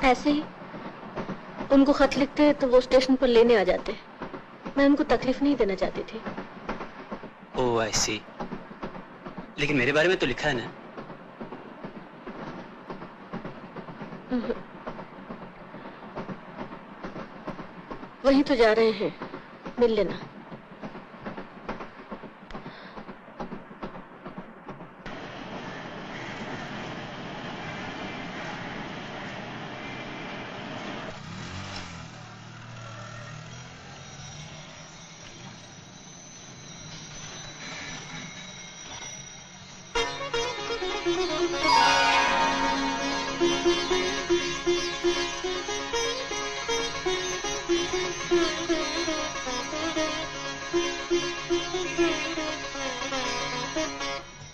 ऐसे ही। उनको खत लिखते तो वो स्टेशन पर लेने आ जाते। मैं उनको तकलीफ नहीं देना चाहती थी। ओह आई सी। लेकिन मेरे बारे में तो लिखा है ना? वहीं तो जा रहे हैं, मिल लेना।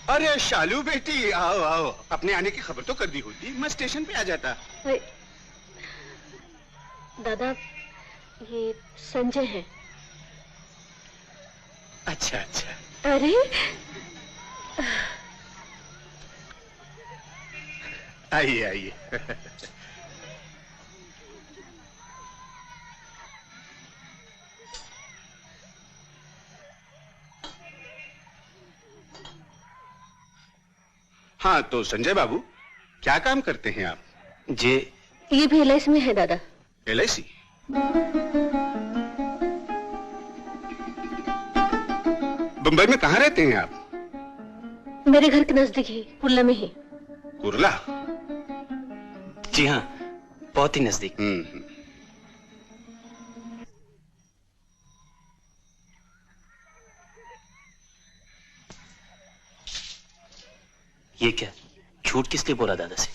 अरे शालू बेटी, आओ आओ। अपने आने की खबर तो कर दी होती, मैं स्टेशन पे आ जाता। दादा, ये संजय है। अच्छा अच्छा। अरे आइए आइए। हाँ, तो संजय बाबू, क्या काम करते हैं आप? ये भी LIC में है दादा। LIC? बंबई में कहाँ रहते हैं आप? मेरे घर के नजदीक ही, कुर्ला में ही। कुर्ला? जी हाँ, बहुत ही नजदीक। ये क्या, झूठ किस लिए बोला दादा से?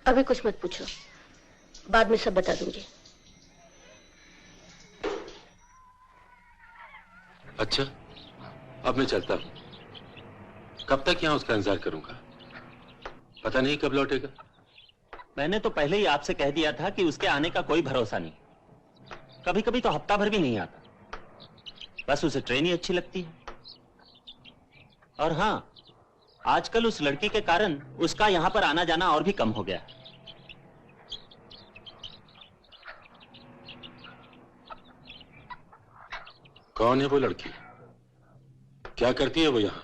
अभी कुछ मत पूछो, बाद में सब बता दूंगी। अच्छा, अब मैं चलता हूं। कब तक यहां उसका इंतजार करूंगा? पता नहीं कब लौटेगा। मैंने तो पहले ही आपसे कह दिया था कि उसके आने का कोई भरोसा नहीं। कभी कभी तो हफ्ता भर भी नहीं आता। बस उसे ट्रेन ही अच्छी लगती है। और हाँ, आजकल उस लड़की के कारण उसका यहां पर आना जाना और भी कम हो गया। कौन है वो लड़की? क्या करती है वो यहाँ?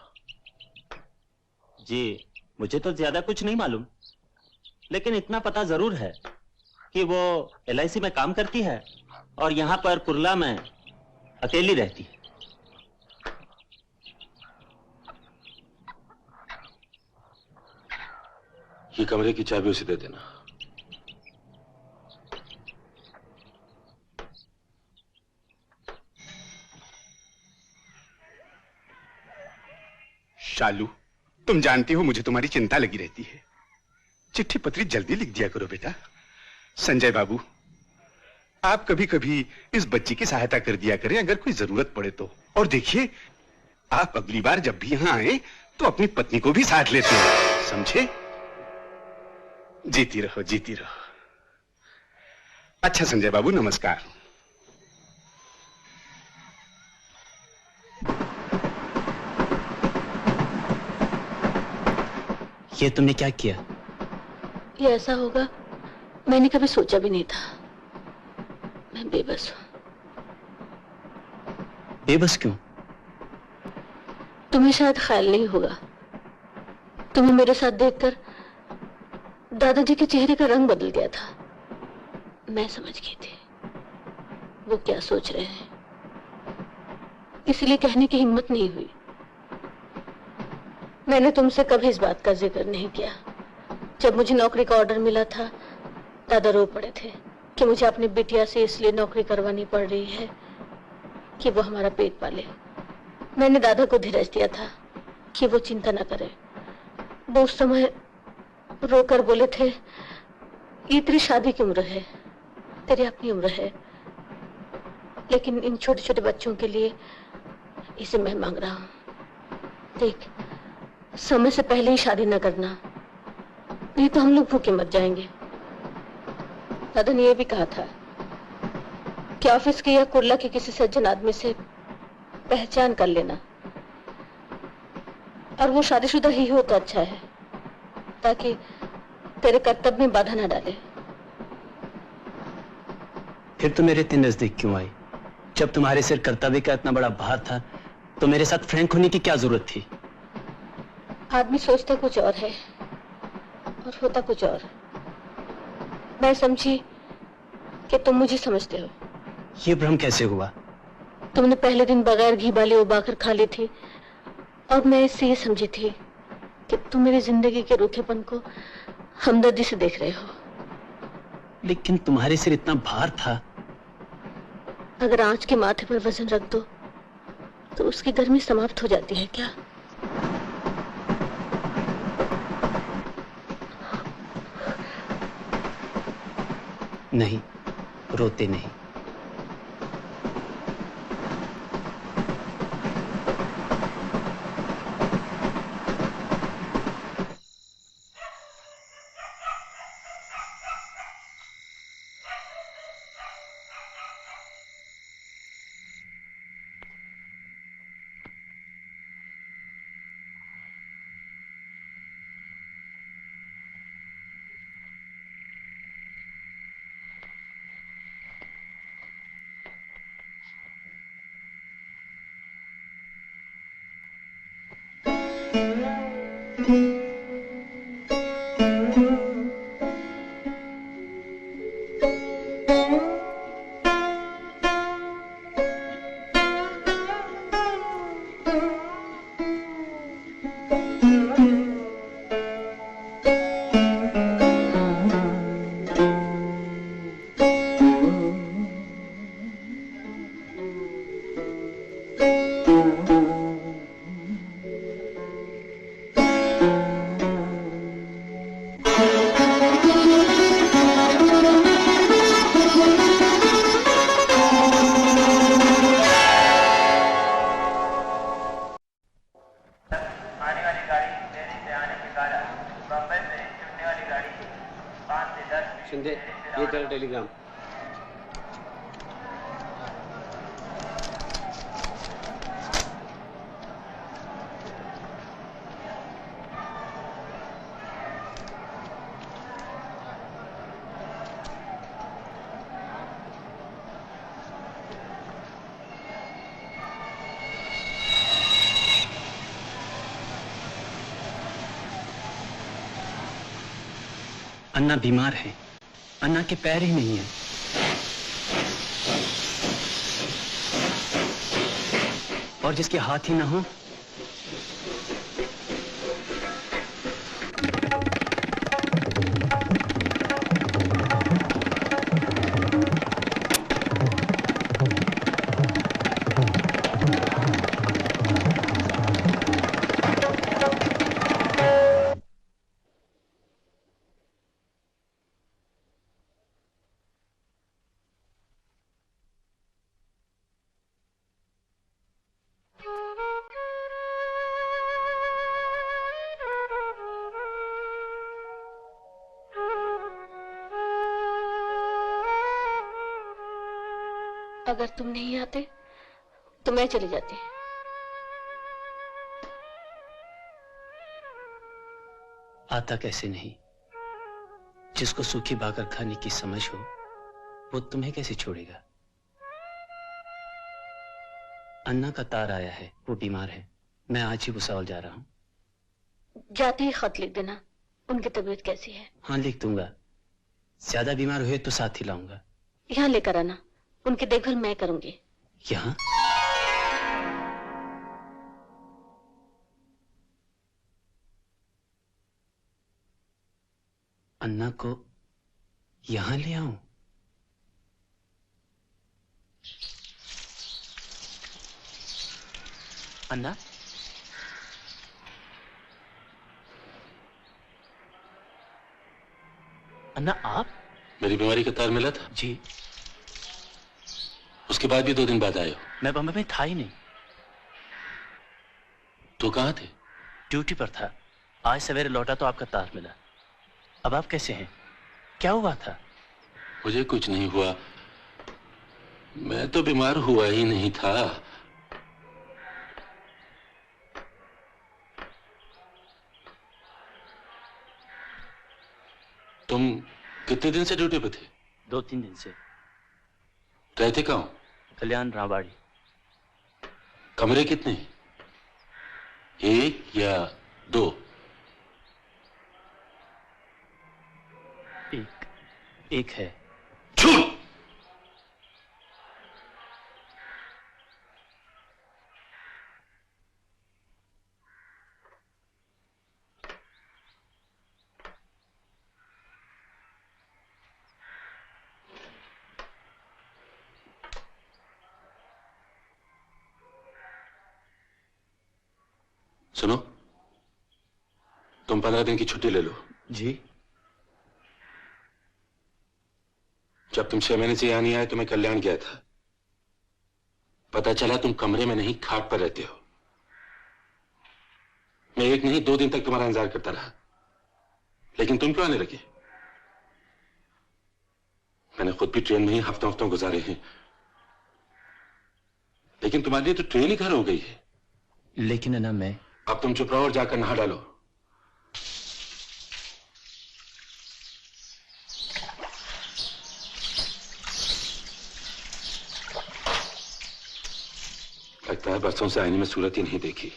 जी, मुझे तो ज्यादा कुछ नहीं मालूम, लेकिन इतना पता जरूर है कि वो LIC में काम करती है और यहाँ पर कुर्ला में अकेली रहती है। ये कमरे की चाबी उसे दे देना। शालू, तुम जानती हो मुझे तुम्हारी चिंता लगी रहती है। चिट्ठी पत्री जल्दी लिख दिया करो बेटा। संजय बाबू, आप कभी कभी इस बच्ची की सहायता कर दिया करें अगर कोई जरूरत पड़े तो। और देखिए, आप अगली बार जब भी यहां आए तो अपनी पत्नी को भी साथ लेते हैं, समझे? जीती रहो, जीती रहो। अच्छा संजय बाबू, नमस्कार। ये तुमने क्या किया? ये ऐसा होगा मैंने कभी सोचा भी नहीं था। मैं बेबस हूं। बेबस क्यों? तुम्हें शायद ख्याल नहीं होगा, तुम्हें मेरे साथ देखकर दादाजी के चेहरे का रंग बदल गया था। मैं समझ गई थी वो क्या सोच रहे हैं, इसलिए कहने की हिम्मत नहीं हुई। मैंने तुमसे कभी इस बात का जिक्र नहीं किया। जब मुझे नौकरी का ऑर्डर मिला था, दादा रो पड़े थे कि मुझे अपनी बिटिया से इसलिए नौकरी करवानी पड़ रही है कि वो हमारा पेट पाले। मैंने दादा को धीरज दिया था कि वो चिंता न करे। वो उस समय रोकर बोले थे, ये तेरी शादी की उम्र है, तेरी अपनी उम्र है, लेकिन इन छोटे छोटे बच्चों के लिए इसे मैं मांग रहा हूं। देख, समय से पहले ही शादी न करना, नहीं तो हम लोग भूखे मर जाएंगे। दादा ने यह भी कहा था कि ऑफिस के या कुर्ला के किसी सज्जन आदमी से पहचान कर लेना, और वो शादीशुदा ही हो तो अच्छा है, ताकि तेरे कर्तव्य में बाधा न डाले। फिर तुम मेरे इतने नजदीक क्यों आई? जब तुम्हारे सिर कर्तव्य का इतना बड़ा भार था तो मेरे साथ फ्रैंक होने की क्या जरूरत थी? आदमी सोचता कुछ और है और होता कुछ और। मैं समझी कि तुम मुझे समझते हो। ये भ्रम कैसे हुआ? तुमने पहले दिन बगैर घी वाली उबाकर खा ली थी, और मैं इससे ये समझी थी कि तुम मेरी जिंदगी के रूखेपन को हमदर्दी से देख रहे हो। लेकिन तुम्हारे सिर इतना भार था। अगर आंच के माथे पर वजन रख दो तो उसकी गर्मी समाप्त हो जाती है क्या? नहीं, रोते नहीं। अन्ना बीमार है। अन्ना के पैर ही नहीं है। और जिसके हाथ ही ना हो, अगर तुम नहीं आते तो मैं चली जाती। आता कैसे नहीं? जिसको सूखी भाकर खाने की समझ हो वो तुम्हें कैसे छोड़ेगा? अन्ना का तार आया है, वो बीमार है। मैं आज ही भुसावल जा रहा हूँ। जाते ही खत लिख देना, उनकी तबीयत कैसी है। हाँ लिख दूंगा। ज्यादा बीमार हुए तो साथ ही लाऊंगा। यहाँ लेकर आना, उनकी देखभाल मैं करूंगी। यहाँ? अन्ना को यहाँ ले आऊं? अन्ना? अन्ना आप? मेरी बीमारी का तार मिला था? जी। उसके बाद भी 2 दिन बाद आए हो? मैं बम्बई में था ही नहीं। तो कहाँ थे? ड्यूटी पर था। आज सवेरे लौटा तो आपका तार मिला। अब आप कैसे हैं? क्या हुआ था? मुझे कुछ नहीं हुआ। मैं तो बीमार हुआ ही नहीं था। तुम कितने दिन से ड्यूटी पे थे? 2-3 दिन से। रहते कहाँ? कल्याण रावाड़ी। कमरे कितने? 1 या 2? एक है। झूठ! सुनो, तुम 15 दिन की छुट्टी ले लो। जी? जब तुम 6 महीने से यहां नहीं आए तो मैं कल्याण गया था। पता चला तुम कमरे में नहीं खाट पर रहते हो। मैं 1 नहीं 2 दिन तक तुम्हारा इंतजार करता रहा, लेकिन तुम क्यों आने लगे? मैंने खुद भी ट्रेन में ही हफ्तों गुजारे हैं, लेकिन तुम्हारे लिए तो ट्रेन ही घर हो गई है। लेकिन अन्ना मैं... अब तुम चुप रहो और जाकर नहा डालो। लगता है बरसों से आईने में सूरत ही नहीं देखी।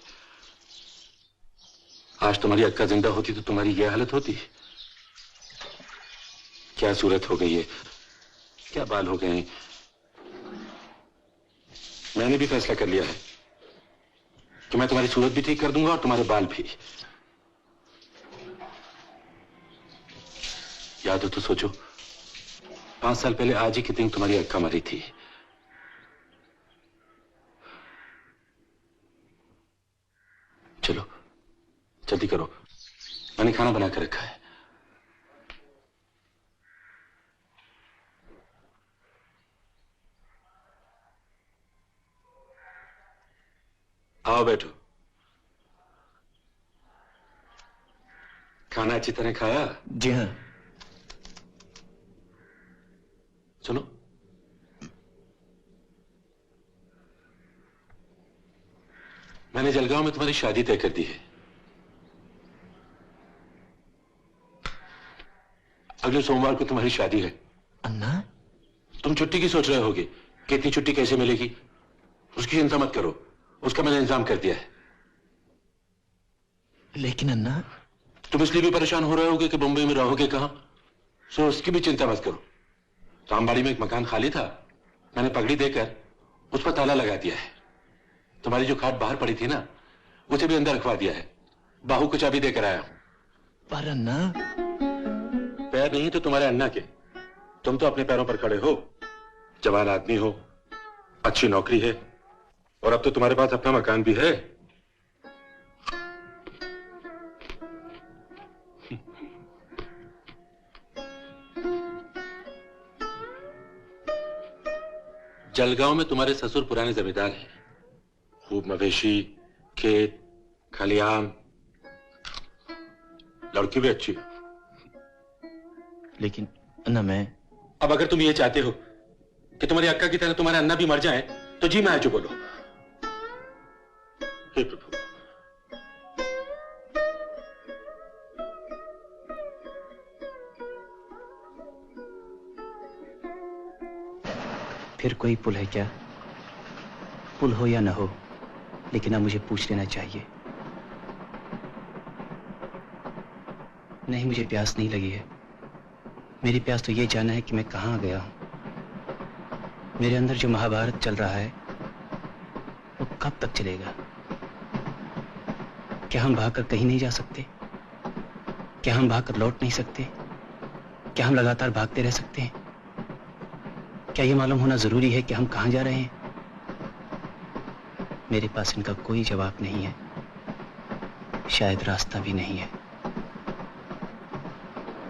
आज तुम्हारी अक्का जिंदा होती तो तुम्हारी यह हालत होती। क्या सूरत हो गई है, क्या बाल हो गए हैं। मैंने भी फैसला कर लिया है कि मैं तुम्हारी सूरत भी ठीक कर दूंगा और तुम्हारे बाल भी। याद हो तो सोचो, 5 साल पहले आज ही के दिन तुम्हारी अक्का मरी थी। चलो जल्दी करो, मैंने खाना बना कर रखा है। आओ बैठो। खाना अच्छी तरह खाया? जी हाँ। सुनो, मैंने जलगांव में तुम्हारी शादी तय कर दी है। अगले सोमवार को तुम्हारी शादी है। अन्ना, तुम छुट्टी की सोच रहे होगे कि इतनी छुट्टी कैसे मिलेगी। उसकी चिंता मत करो, उसका मैंने इंतजाम कर दिया है। लेकिन अन्ना, तुम इसलिए भी परेशान हो रहे होगे कि मुंबई में रहोगे कहां, सो उसकी भी चिंता मत करो। रामबाड़ी में एक मकान खाली था, मैंने पगड़ी देकर उस पर ताला लगा दिया है। तुम्हारी जो खाट बाहर पड़ी थी ना, उसे भी अंदर रखवा दिया है। बाहू को चाबी देकर आया हूं। पर अन्ना, पैर नहीं तो तुम्हारे अन्ना के। तुम तो अपने पैरों पर खड़े हो, जवान आदमी हो, अच्छी नौकरी है, और अब तो तुम्हारे पास अपना मकान भी है। जलगांव में तुम्हारे ससुर पुराने जमींदार हैं। खूब मवेशी, खेत, खलियान, लड़की भी अच्छी है। लेकिन अन्ना मैं... अब अगर तुम ये चाहते हो कि तुम्हारी अक्का की तरह तुम्हारे अन्ना भी मर जाए, तो जी मैं आज बोलो। हे प्रभु, फिर कोई पुल है क्या? पुल हो या ना हो, लेकिन अब मुझे पूछ लेना चाहिए। नहीं, मुझे प्यास नहीं लगी है। मेरी प्यास तो ये जानना है कि मैं कहां गया हूं। मेरे अंदर जो महाभारत चल रहा है वो कब तक चलेगा? क्या हम भागकर कहीं नहीं जा सकते? क्या हम भागकर लौट नहीं सकते? क्या हम लगातार भागते रह सकते हैं? क्या ये मालूम होना जरूरी है कि हम कहां जा रहे हैं? मेरे पास इनका कोई जवाब नहीं है, शायद रास्ता भी नहीं है।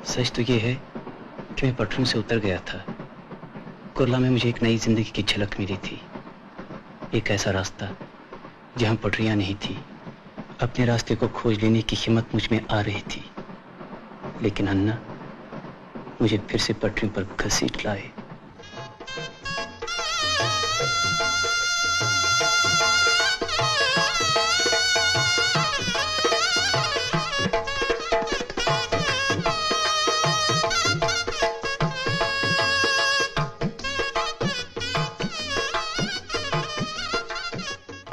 सच तो ये है कि मैं पटरियों से उतर गया था। कुरला में मुझे एक नई जिंदगी की झलक मिली थी। एक ऐसा रास्ता जहां पटरियां नहीं थी। अपने रास्ते को खोज लेने की हिम्मत मुझ में आ रही थी, लेकिन अन्ना मुझे फिर से पटरियों पर घसीट लाए।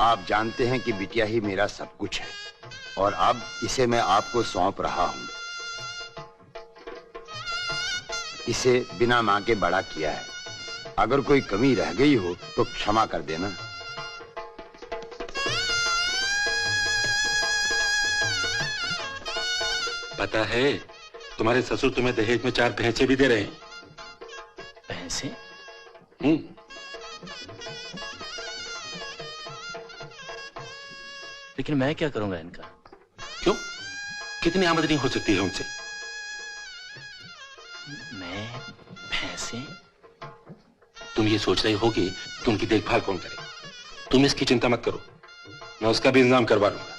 आप जानते हैं कि बिटिया ही मेरा सब कुछ है, और अब इसे मैं आपको सौंप रहा हूं। इसे बिना मां के बड़ा किया है। अगर कोई कमी रह गई हो तो क्षमा कर देना। पता है, तुम्हारे ससुर तुम्हें दहेज में 4 भैंसे भी दे रहे हैं। भैंसे? लेकिन मैं क्या करूंगा इनका? क्यों? कितनी आमदनी हो सकती है उनसे? मैं भैंसे? तुम ये सोच रही होगी कि उनकी देखभाल कौन करे। तुम इसकी चिंता मत करो, मैं उसका भी इंतजाम करवा लूंगा।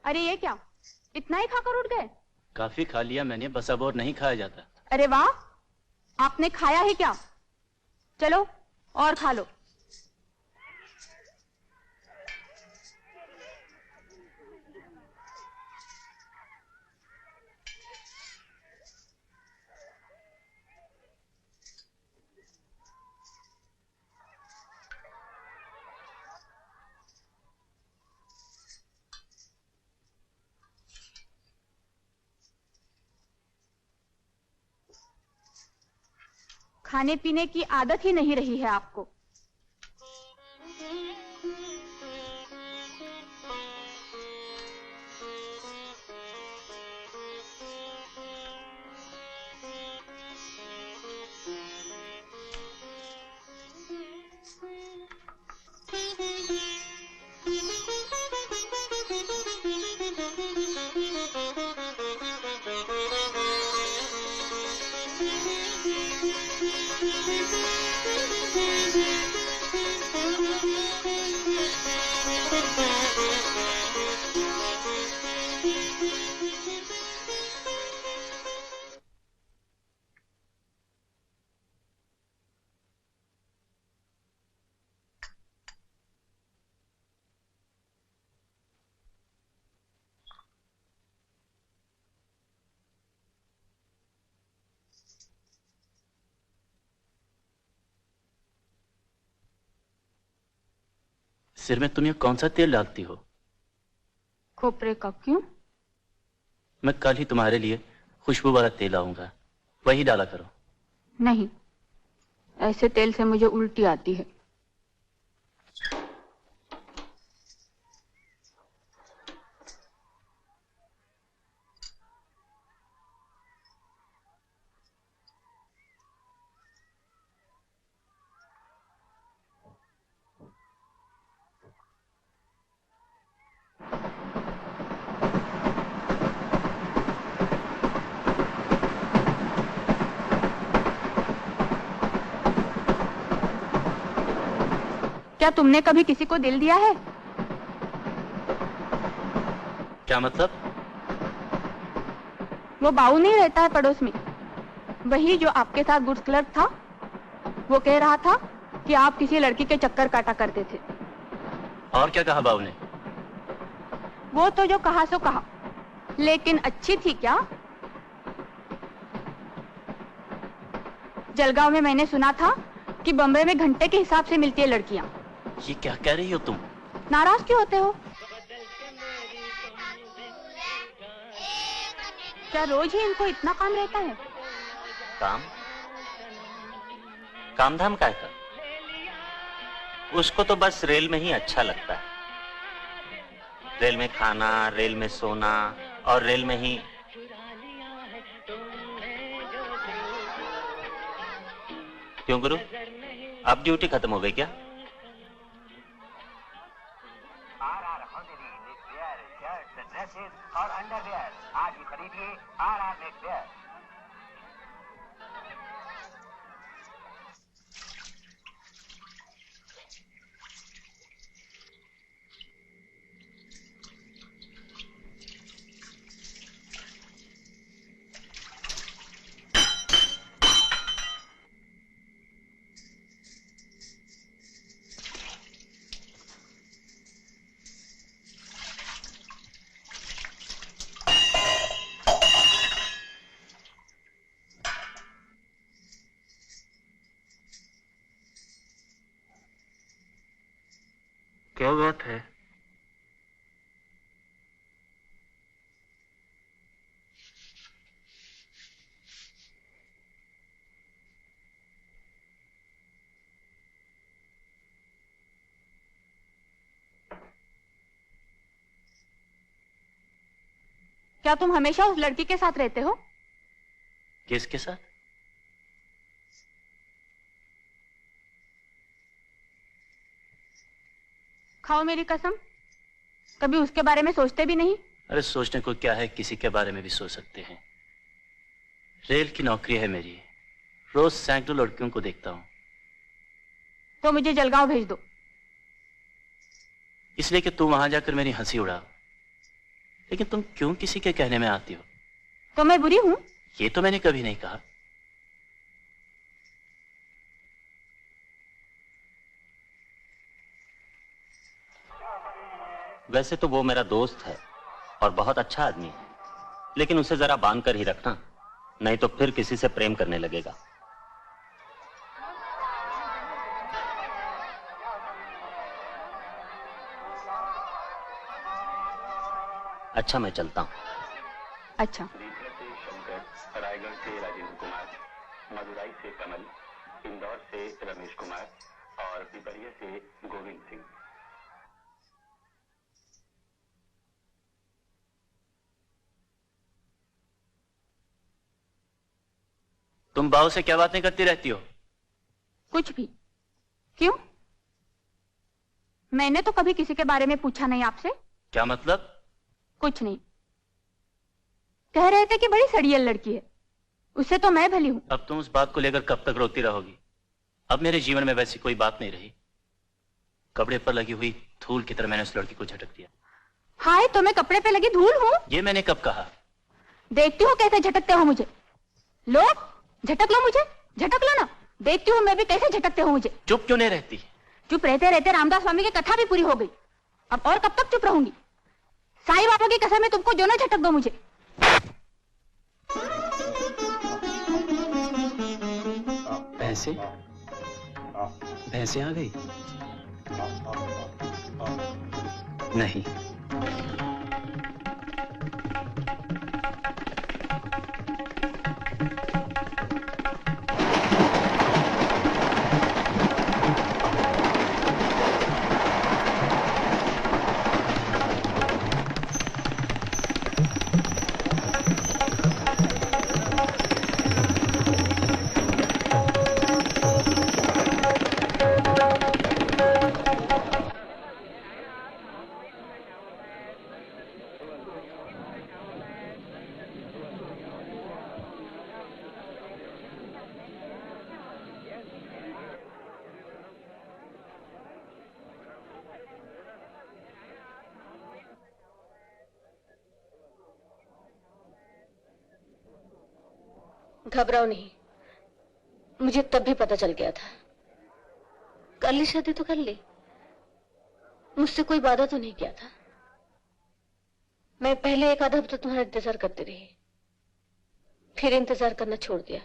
अरे ये क्या, इतना ही खाकर उठ गए? काफी खा लिया मैंने, बस अब और नहीं खाया जाता। अरे वाह, आपने खाया ही क्या? चलो और खा लो। खाने पीने की आदत ही नहीं रही है आपको। सिर में तुम ये कौन सा तेल डालती हो? खोपरे का। क्यों? मैं कल ही तुम्हारे लिए खुशबू वाला तेल लाऊंगा, वही डाला करो। नहीं, ऐसे तेल से मुझे उल्टी आती है। क्या तुमने कभी किसी को दिल दिया है? क्या मतलब? वो बाऊ नहीं रहता है पड़ोस में, वही जो आपके साथ गुड्स क्लर्क था, वो कह रहा था कि आप किसी लड़की के चक्कर काटा करते थे। और क्या कहा बाऊ ने? वो तो जो कहा सो कहा, लेकिन अच्छी थी क्या? जलगांव में मैंने सुना था कि बम्बई में घंटे के हिसाब से मिलती है लड़कियां। ये क्या कह रही हो तुम? नाराज क्यों होते हो? क्या रोज ही इनको इतना काम रहता है? काम? काम धाम का है? उसको तो बस रेल में ही अच्छा लगता है। रेल में खाना, रेल में सोना और रेल में ही। क्यों गुरु, अब ड्यूटी खत्म हो गई क्या? और अंडरवियर आज ही खरीदिए आरआर नेटवियर। बात है। क्या तुम हमेशा उस लड़की के साथ रहते हो? किसके साथ? खाओ मेरी कसम, कभी उसके बारे में सोचते भी नहीं। अरे सोचने को क्या है, किसी के बारे में भी सोच सकते हैं। रेल की नौकरी है मेरी, रोज सैकड़ों लड़कियों को देखता हूं। तो मुझे जलगांव भेज दो। इसलिए कि तू वहां जाकर मेरी हंसी उड़ा। लेकिन तुम क्यों किसी के कहने में आती हो? तो मैं बुरी हूं? ये तो मैंने कभी नहीं कहा। वैसे तो वो मेरा दोस्त है और बहुत अच्छा आदमी है, लेकिन उसे जरा बांध कर ही रखना, नहीं तो फिर किसी से प्रेम करने लगेगा। अच्छा मैं चलता हूँ। अच्छा। रायगढ़ से राजेंद्र कुमार, मदुराई से कमल, इंदौर से रमेश कुमार और पिपरिया से गोविंद सिंह। तुम बाव से क्या बातें करती रहती हो? कुछ भी। क्यों? मैंने तो कभी किसी के बारे में पूछा नहीं आपसे। क्या मतलब? कुछ नहीं। कह रहे थे कि बड़ी सड़ियल लड़की है, उससे तो मैं भली हूं। अब तुम उस बात को लेकर कब तक रोती रहोगी? अब मेरे जीवन में वैसी कोई बात नहीं रही। कपड़े पर लगी हुई धूल की तरह मैंने उस लड़की को झटक दिया। हाय, तो मैं कपड़े पे लगी धूल हूं? ये मैंने कब कहा? देखती हो कैसे झटकते हो मुझे। लो, झटक लो मुझे, झटक लो ना। देखती हूँ मैं भी कैसे झटकते हो मुझे। चुप क्यों नहीं रहती? चुप रहते रहते रामदास स्वामी की कथा भी पूरी हो गई। अब और कब तक चुप रहूंगी? साईं बाबा की कसम है, तुमको जो ना झटक दो मुझे। भैंसे भैंसे आ गई? नहीं। घबराओ नहीं, मुझे तब भी पता चल गया था। कर ली शादी तो कर ली, मुझसे कोई वादा तो नहीं किया था। मैं पहले एक आधा हफ्ता तुम्हारा इंतजार करती रही, फिर इंतजार करना छोड़ दिया।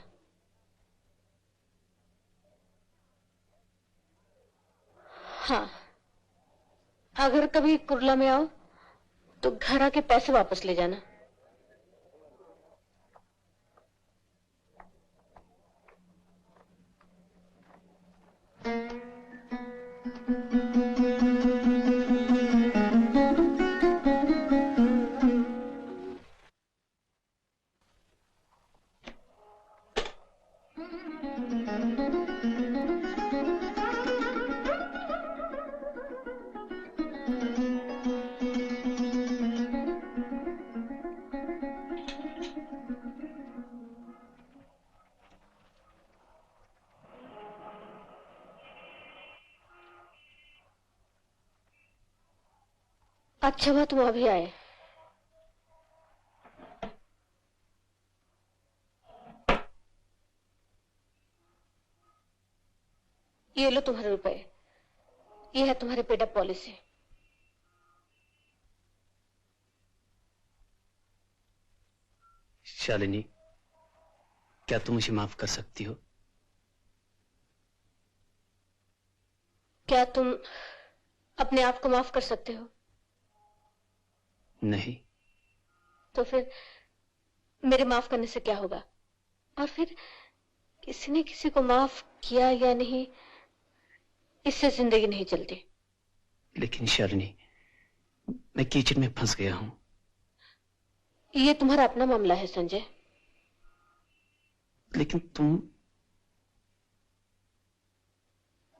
हाँ, अगर कभी कुर्ला में आओ तो घर आके पैसे वापस ले जाना। अच्छा हुआ तुम अभी आए। ये लो तुम्हारे रुपए, ये है तुम्हारी पेडअप पॉलिसी। शालिनी, क्या तुम मुझे माफ कर सकती हो? क्या तुम अपने आप को माफ कर सकते हो? नहीं। तो फिर मेरे माफ करने से क्या होगा? और फिर किसी ने किसी को माफ किया या नहीं, इससे जिंदगी नहीं चलती। लेकिन शालिनी, मैं कीचड़ में फंस गया हूं। ये तुम्हारा अपना मामला है संजय। लेकिन तुम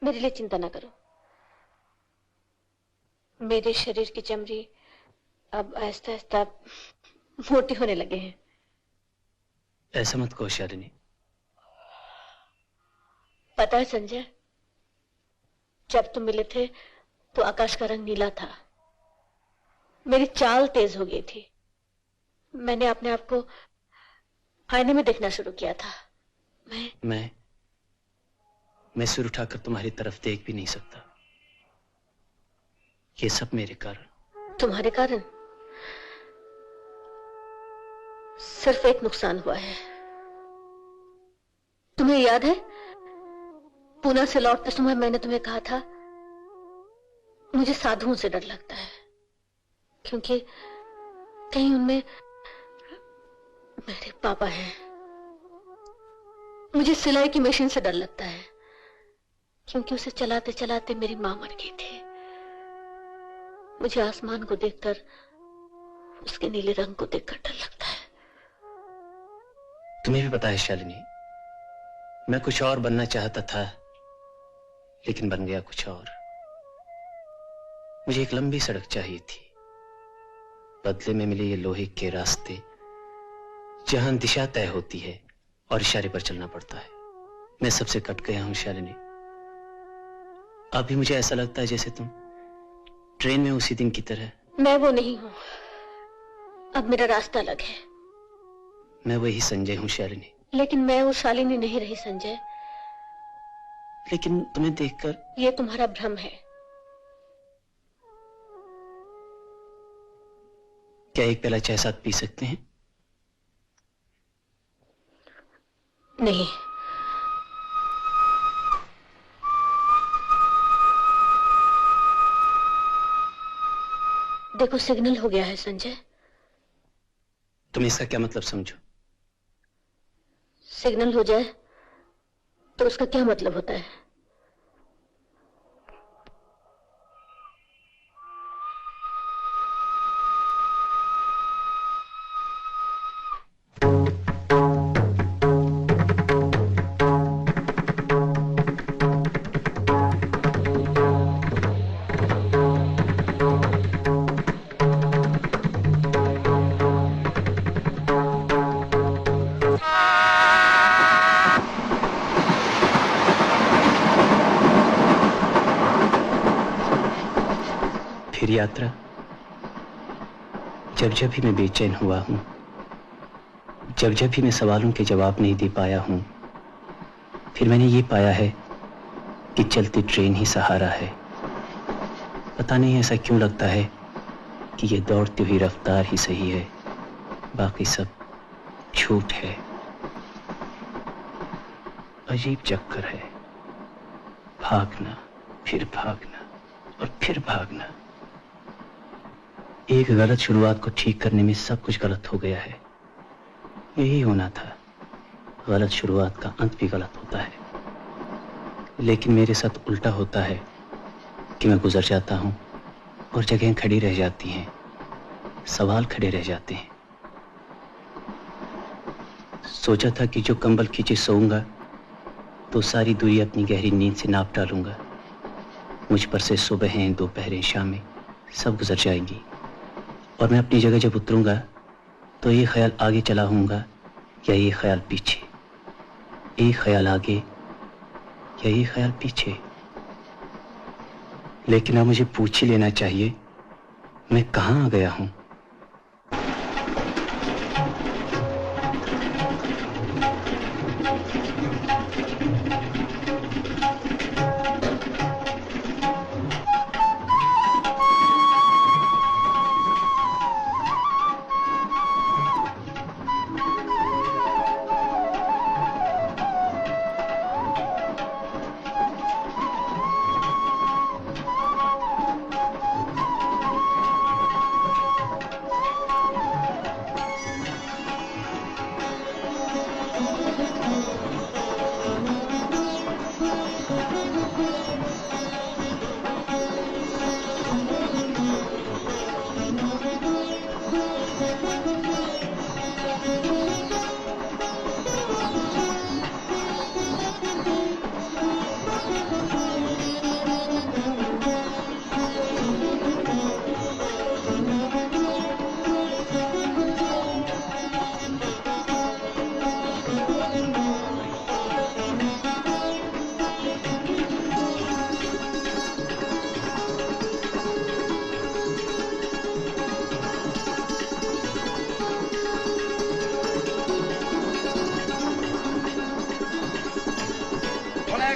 मेरे लिए चिंता ना करो। मेरे शरीर की चमड़ी अब आहिस्ता आहिस्ता मोटी होने लगे हैं। ऐसा मत कहो शालिनी। पता है संजय, जब तुम मिले थे तो आकाश का रंग नीला था। मेरी चाल तेज हो गई थी। मैंने अपने आप को आईने में देखना शुरू किया था। मैं सिर उठाकर तुम्हारी तरफ देख भी नहीं सकता। ये सब मेरे कारण। तुम्हारे कारण? सिर्फ एक नुकसान हुआ है। तुम्हें याद है पूना से लौटते समय मैंने तुम्हें कहा था मुझे साधुओं से डर लगता है, क्योंकि कहीं उनमें मेरे पापा हैं। मुझे सिलाई की मशीन से डर लगता है, क्योंकि उसे चलाते चलाते मेरी मां मर गई थी। मुझे आसमान को देखकर, उसके नीले रंग को देखकर डर लगता है। तुम्हें भी पता है शालिनी, मैं कुछ और बनना चाहता था, लेकिन बन गया कुछ और। मुझे एक लंबी सड़क चाहिए थी, बदले में मिले ये लोहे के रास्ते जहां दिशा तय होती है और इशारे पर चलना पड़ता है। मैं सबसे कट गया हूं शालिनी। अभी मुझे ऐसा लगता है जैसे तुम ट्रेन में उसी दिन की तरह। मैं वो नहीं हूं, अब मेरा रास्ता अलग है। मैं वही संजय हूं शालिनी। लेकिन मैं वो शालिनी नहीं रही संजय। लेकिन तुम्हें देखकर ये तुम्हारा भ्रम है। क्या एक प्याला चाय साथ पी सकते हैं? नहीं। देखो सिग्नल हो गया है संजय। तुम इसका क्या मतलब समझो? सिग्नल हो जाए तो उसका क्या मतलब होता है? यात्रा जब जब भी मैं बेचैन हुआ हूं, जब जब भी मैं सवालों के जवाब नहीं दे पाया हूं, फिर मैंने ये पाया है कि चलती ट्रेन ही सहारा है। पता नहीं ऐसा क्यों लगता है कि ये दौड़ती हुई रफ्तार ही सही है, बाकी सब झूठ है। अजीब चक्कर है, भागना फिर भागना और फिर भागना। एक गलत शुरुआत को ठीक करने में सब कुछ गलत हो गया है। यही होना था, गलत शुरुआत का अंत भी गलत होता है। लेकिन मेरे साथ उल्टा होता है कि मैं गुजर जाता हूं और जगहें खड़ी रह जाती हैं, सवाल खड़े रह जाते हैं। सोचा था कि जो कंबल खींचे सोऊंगा तो सारी दूरी अपनी गहरी नींद से नाप डालूंगा। मुझ पर से सुबहें, दोपहरें, शामें सब गुजर जाएंगी और मैं अपनी जगह जब उतरूंगा तो ये ख्याल आगे चला होऊंगा या ये ख्याल पीछे, एक ख्याल आगे या ये ख्याल पीछे। लेकिन अब मुझे पूछ ही लेना चाहिए मैं कहां आ गया हूं।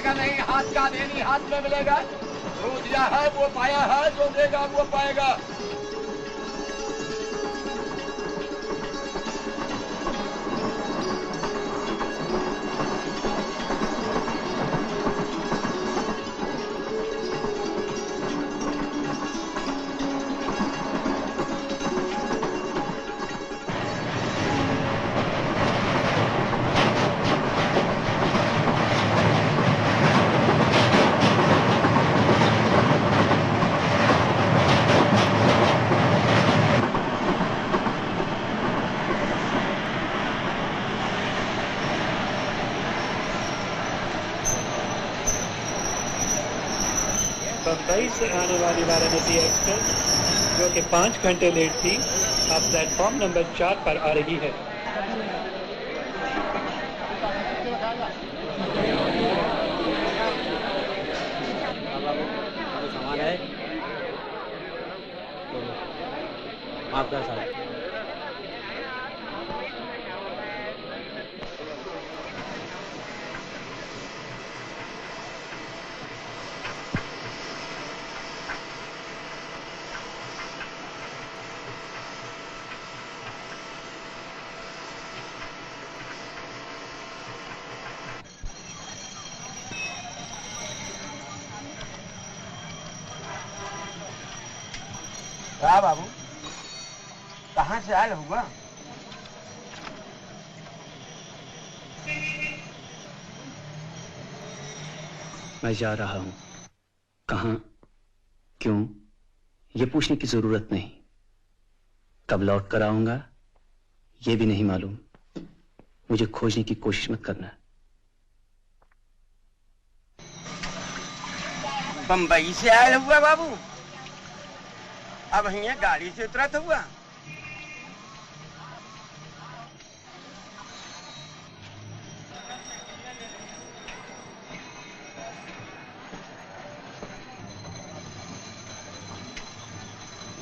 मिलेगा नहीं, हाथ का देनी हाथ में मिलेगा। जो दिया है वो पाया है, जो देगा वो पाएगा। बम्बई से आने वाली वाराणसी एक्सप्रेस जो कि 5 घंटे लेट थी, अब प्लेटफॉर्म नंबर 4 पर आ रही है। सामान है आपका साथ। क्या बाबू, कहाँ से आयल हुआ? मैं जा रहा हूं। कहां, क्यों, ये पूछने की जरूरत नहीं। कब लौट कर आऊंगा ये भी नहीं मालूम। मुझे खोजने की कोशिश मत करना। बम्बई से आयल हुआ बाबू? अब यहाँ गाड़ी से उतरत हुआ?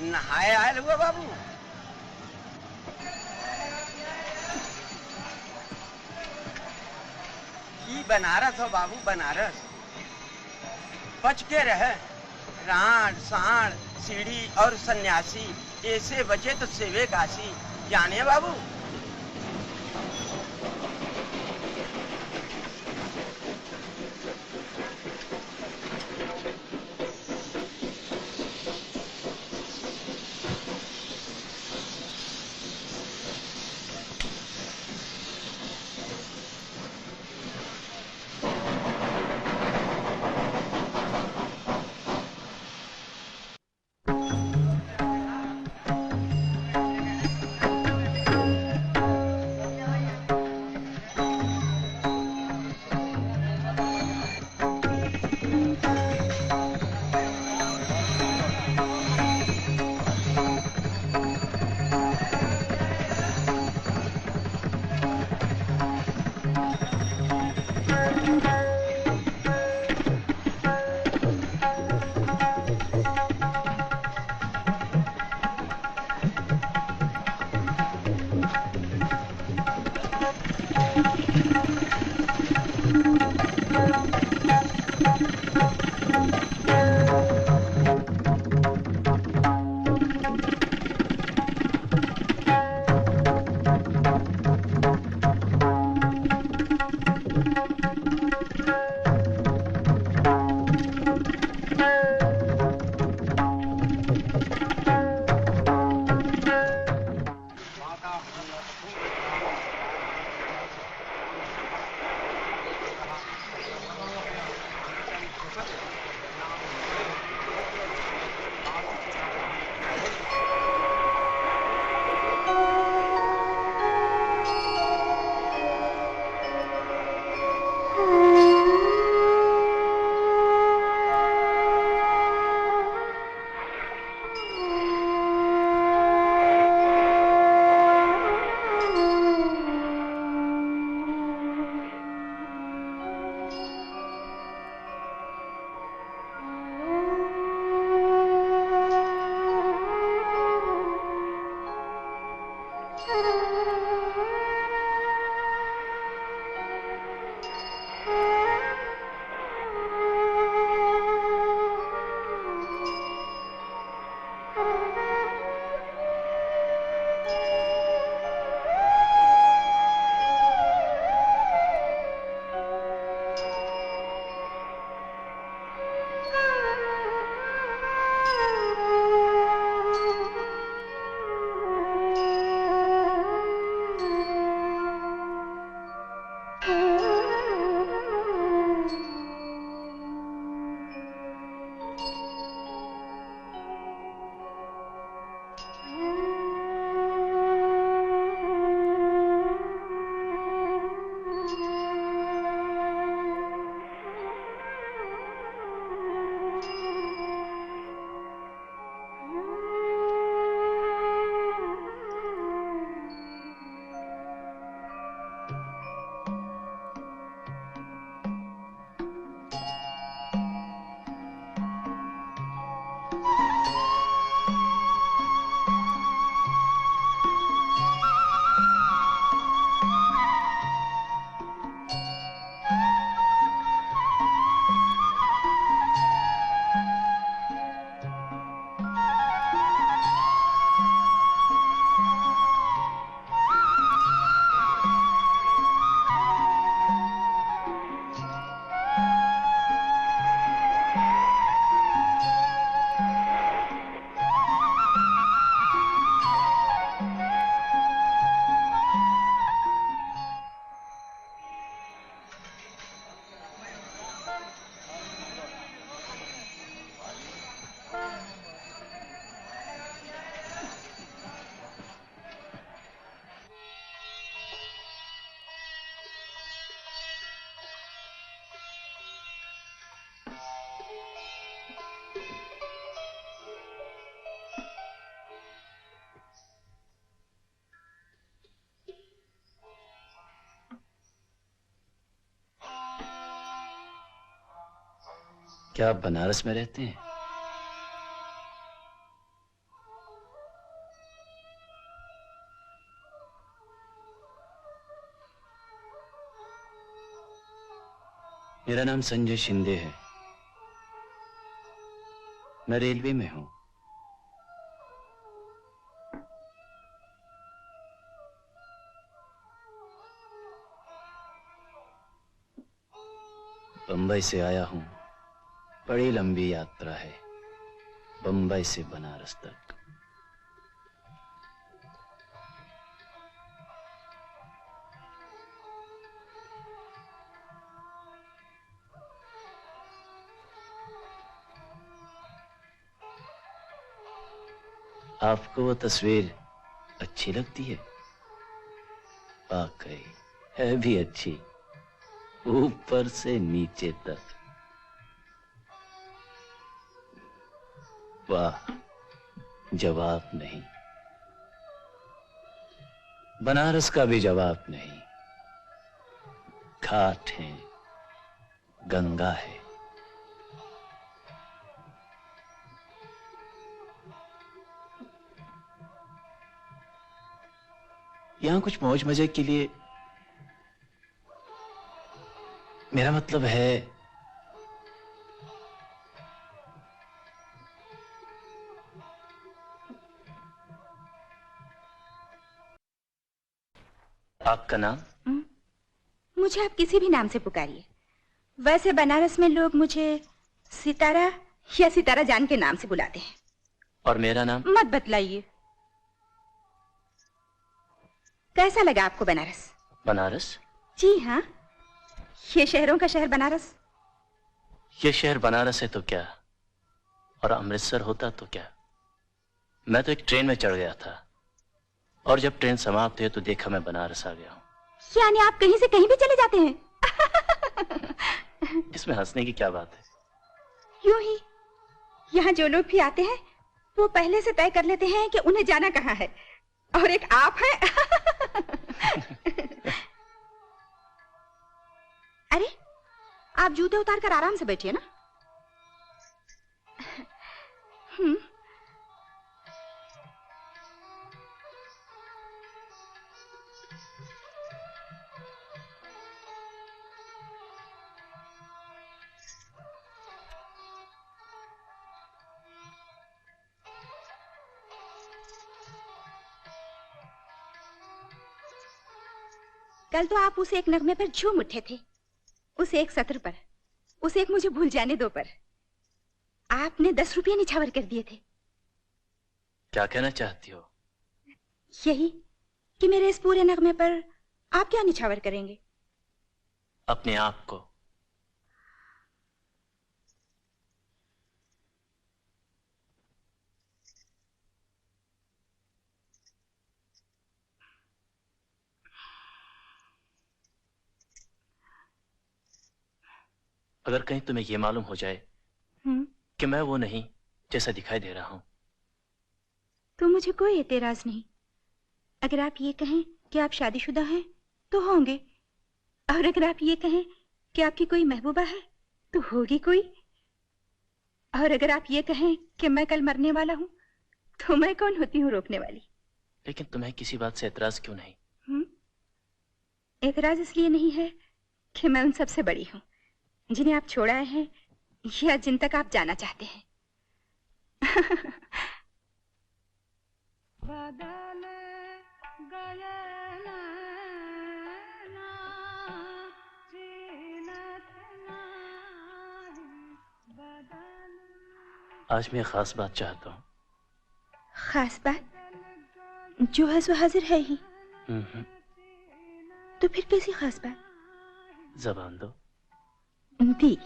नहाए आयल हुआ बाबू? ये बनारस हो बाबू, बनारस। बच के रहे राण साण सीढ़ी और सन्यासी, ऐसे बचे तो सेवे काशी। जाने बाबू? क्या आप बनारस में रहते हैं? मेरा नाम संजय शिंदे है। मैं रेलवे में हूं। बंबई से आया हूं। बड़ी लंबी यात्रा है, बंबई से बनारस तक। आपको वो तस्वीर अच्छी लगती है? वाकई है भी अच्छी, ऊपर से नीचे तक। वाह, जवाब नहीं। बनारस का भी जवाब नहीं। घाट है, गंगा है। यहां कुछ मौज मजे के लिए, मेरा मतलब है आपका नाम? मुझे आप किसी भी नाम से पुकारिए। वैसे बनारस में लोग मुझे सितारा या सितारा जान के नाम से बुलाते हैं। और मेरा नाम? मत बतलाइए। कैसा लगा आपको बनारस? बनारस? जी हाँ, ये शहरों का शहर बनारस। ये शहर बनारस है तो क्या, और अमृतसर होता तो क्या। मैं तो एक ट्रेन में चढ़ गया था, और जब ट्रेन समाप्त हुई तो देखा मैं बनारस आ गया हूँ। यानी आप कहीं से कहीं भी चले जाते हैं? इसमें हंसने की क्या बात है? यूं ही यहाँ जो लोग भी आते हैं वो पहले से तय कर लेते हैं कि उन्हें जाना कहाँ है, और एक आप हैं। अरे, आप जूते उतार कर आराम से बैठिए ना। कल तो आप उस एक नगमे पर झूम उठे थे, उस एक सत्र पर, उस एक मुझे भूल जाने दो पर। आपने 10 रुपये निछावर कर दिए थे। क्या कहना चाहती हो? यही कि मेरे इस पूरे नगमे पर आप क्या निछावर करेंगे? अपने आप को। अगर कहीं तुम्हें यह मालूम हो जाए कि मैं वो नहीं जैसा दिखाई दे रहा हूं, तो मुझे कोई एतराज नहीं। अगर आप ये कहें कि आप शादीशुदा हैं तो होंगे, और अगर आप ये कहें कि आपकी कोई महबूबा है तो होगी कोई, और अगर आप ये कहें कि मैं कल मरने वाला हूं तो मैं कौन होती हूँ रोकने वाली। लेकिन तुम्हें किसी बात से एतराज क्यों नहीं? एतराज इसलिए नहीं है कि मैं उन सबसे बड़ी हूं जिन्हें आप छोड़ आए हैं या जिन तक आप जाना चाहते हैं। आज मैं खास बात चाहता हूँ। खास बात? जो है सो हाजिर है ही। तो फिर कैसी खास बात? जबान दो। दी।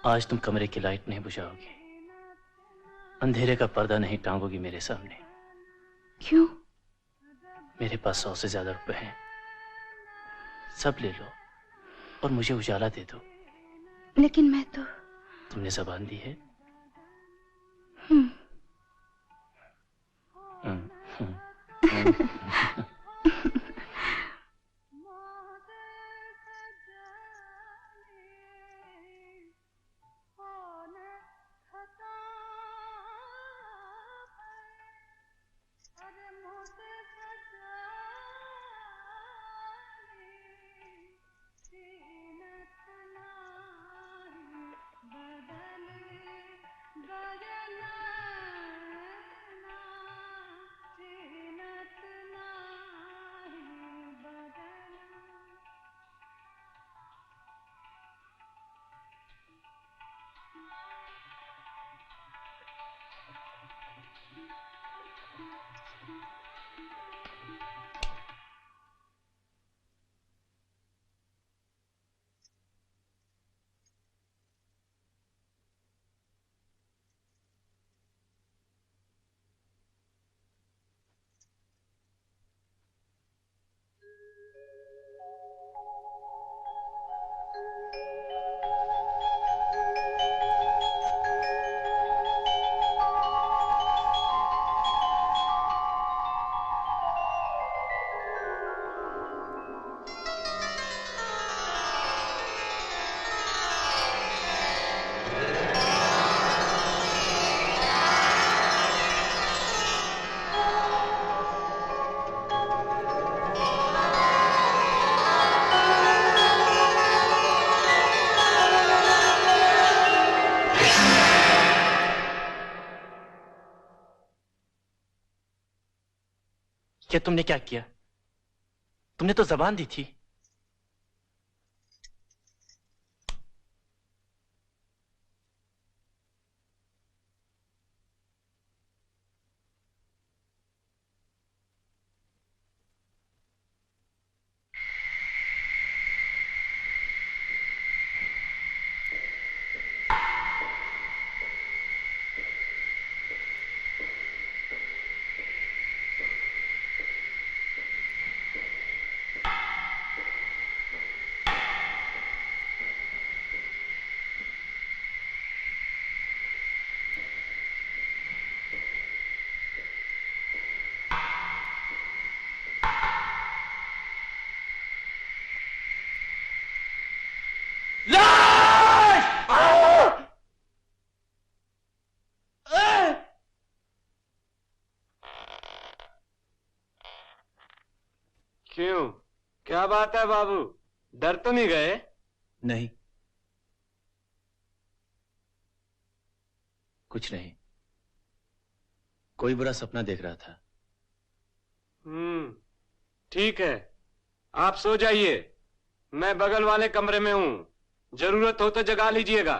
आज तुम कमरे की लाइट नहीं बुझाओगी, अंधेरे का पर्दा नहीं टांगोगी मेरे सामने। क्यों? मेरे पास 100 से ज्यादा रुपए हैं, सब ले लो और मुझे उजाला दे दो। लेकिन मैं तो। तुमने जबान दी है। ये तुमने क्या किया? तुमने तो जबान दी थी। क्यों, क्या बात है बाबू, डर तो नहीं गए? नहीं, कुछ नहीं, कोई बुरा सपना देख रहा था। ठीक है, आप सो जाइए, मैं बगल वाले कमरे में हूं, जरूरत हो तो जगा लीजिएगा।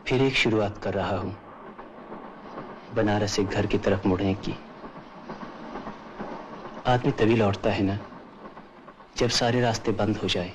फिर एक शुरुआत कर रहा हूं बनारस से घर की तरफ मुड़ने की। आदमी तभी लौटता है ना जब सारे रास्ते बंद हो जाए।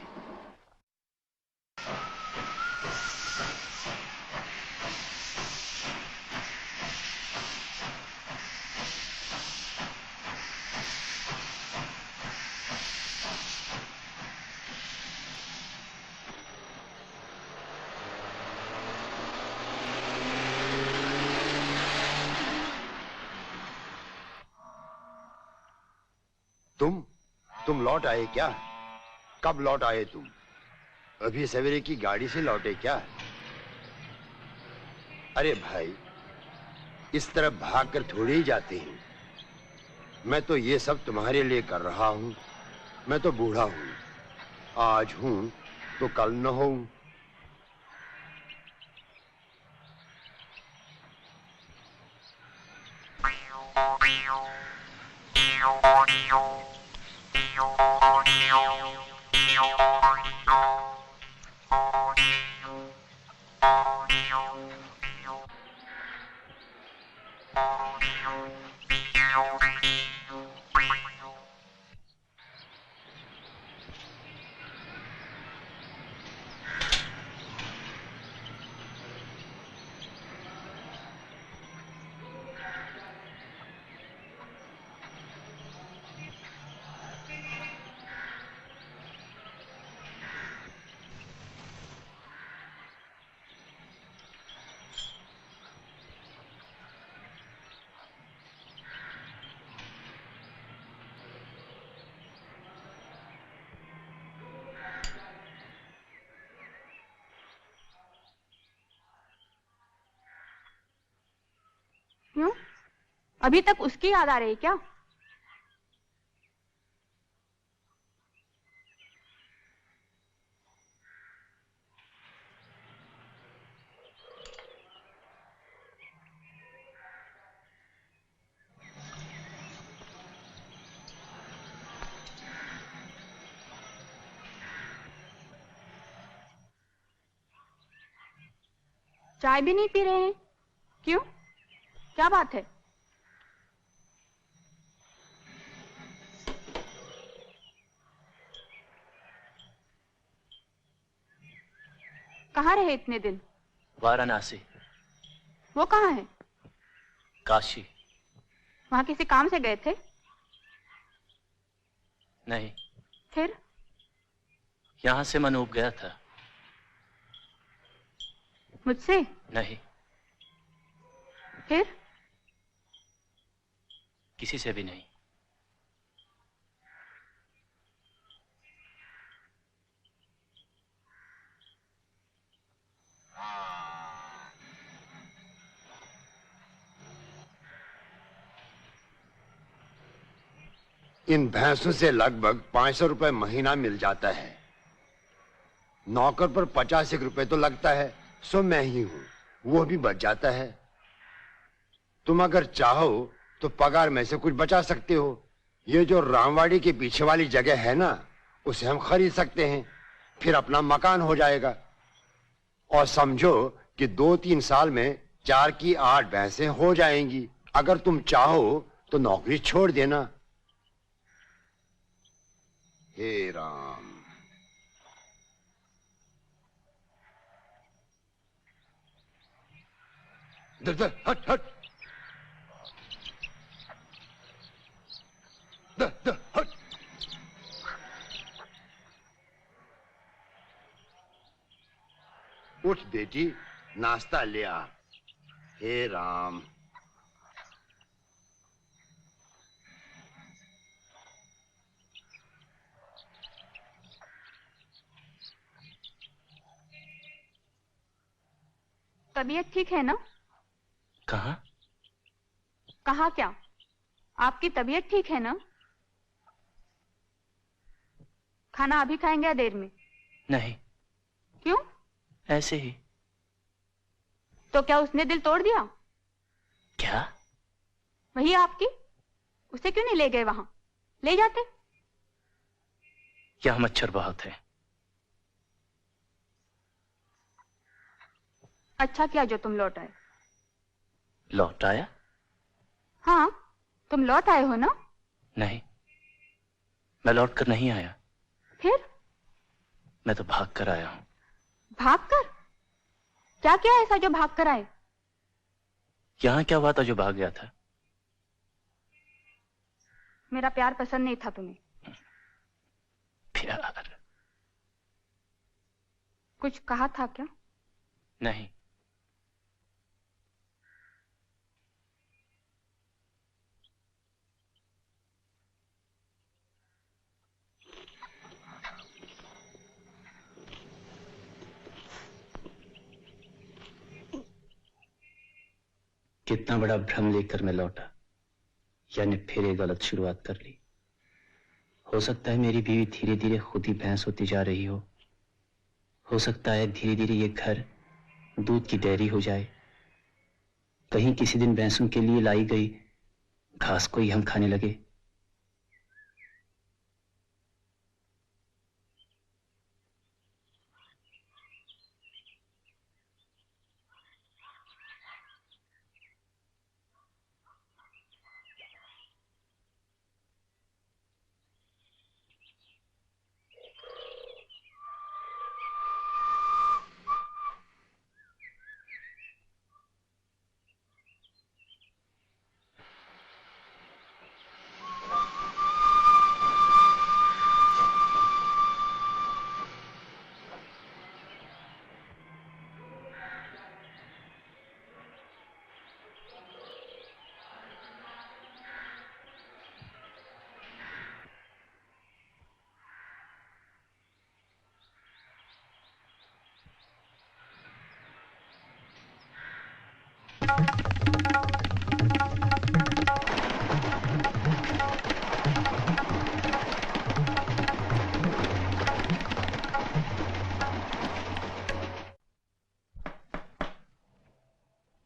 तुम लौट आए क्या? कब लौट आए तुम? अभी सवेरे की गाड़ी से लौटे क्या? अरे भाई, इस तरफ भागकर थोड़ी ही जाते हैं। मैं तो ये सब तुम्हारे लिए कर रहा हूं। मैं तो बूढ़ा हूं, आज हूं तो कल न हूं। क्यों? अभी तक उसकी याद आ रही क्या? चाय भी नहीं पी रहे हैं? क्यों? क्या बात है? कहाँ रहे इतने दिन? वाराणसी। वो कहाँ है? काशी। वहां किसी काम से गए थे? नहीं। फिर? यहां से मन ऊब गया था। मुझसे? नहीं। फिर? किसी से भी नहीं। इन भैंसों से लगभग 500 रुपए महीना मिल जाता है। नौकर पर 50 रुपए तो लगता है, सो मैं ही हूं, वो भी बच जाता है। तुम अगर चाहो तो पगार में से कुछ बचा सकते हो। ये जो रामवाड़ी के पीछे वाली जगह है ना, उसे हम खरीद सकते हैं, फिर अपना मकान हो जाएगा। और समझो कि 2-3 साल में 4 की 8 भैंसें हो जाएंगी। अगर तुम चाहो तो नौकरी छोड़ देना। हे राम। दर हट हट। दर हट। उठ बेटी, नाश्ता ले आ। हे राम। तबीयत ठीक है ना? कहाँ? कहा क्या? आपकी तबीयत ठीक है ना? खाना अभी खाएंगे या देर में? नहीं। क्यों? ऐसे ही। तो क्या उसने दिल तोड़ दिया? क्या? वही आपकी। उसे क्यों नहीं ले गए वहां? ले जाते। यहाँ मच्छर बहुत है। अच्छा किया जो तुम लौट आए। लौट आया? हाँ, तुम लौट आए हो ना? नहीं, मैं लौट कर नहीं आया। फिर? मैं तो भाग कर आया हूं। भाग कर? क्या किया ऐसा जो भाग कर आए? यहां क्या हुआ था जो भाग गया था? मेरा प्यार पसंद नहीं था तुम्हें। प्यार? कुछ कहा था क्या? नहीं। कितना बड़ा भ्रम लेकर मैं लौटा, यानी फिर एक गलत शुरुआत कर ली। हो सकता है मेरी बीवी धीरे धीरे खुद ही भैंस होती जा रही हो सकता है धीरे धीरे ये घर दूध की डेयरी हो जाए। कहीं किसी दिन भैंसों के लिए लाई गई घास को ही हम खाने लगे।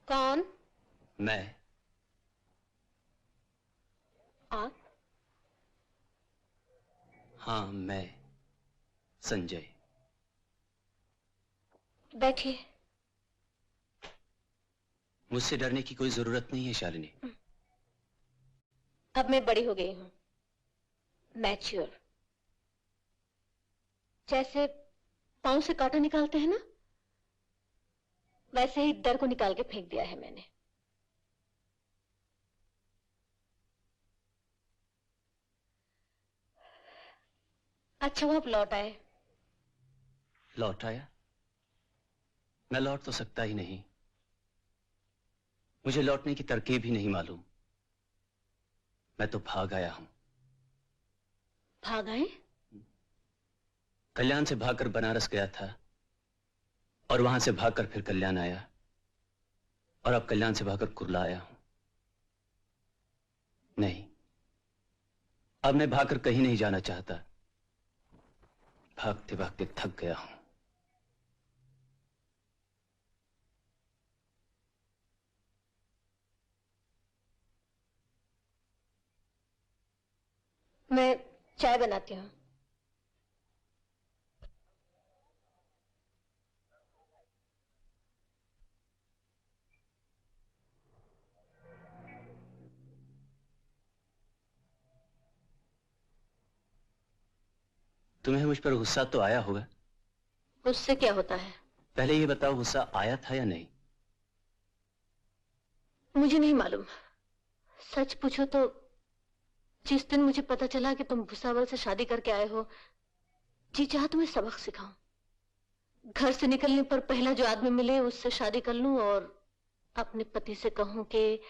कौन? मैं। आप? हाँ, मैं संजय। बैठिए। मुझसे डरने की कोई जरूरत नहीं है शालिनी। अब मैं बड़ी हो गई हूं, मैच्योर। जैसे पांव से कांटा निकालते हैं ना, वैसे ही डर को निकाल के फेंक दिया है मैंने। अच्छा वो आप लौट आए। लौट आया? मैं लौट तो सकता ही नहीं। मुझे लौटने की तरकीब भी नहीं मालूम। मैं तो भाग आया हूं। भाग आए? कल्याण से भागकर बनारस गया था और वहां से भागकर फिर कल्याण आया और अब कल्याण से भागकर कुर्ला आया हूं। नहीं, अब मैं भागकर कहीं नहीं जाना चाहता। भागते भागते थक गया हूं। मैं चाय बनाती हूँ। तुम्हें मुझ पर गुस्सा तो आया होगा। उससे क्या होता है? पहले ये बताओ, गुस्सा आया था या नहीं? मुझे नहीं मालूम। सच पूछो तो जिस दिन मुझे पता चला कि तुम भुसावल से शादी करके आए हो, जी चाहा तुम्हें सबक सिखाऊं। घर से निकलने पर पहला जो आदमी मिले उससे शादी कर लूं और अपने पति से कहूं कि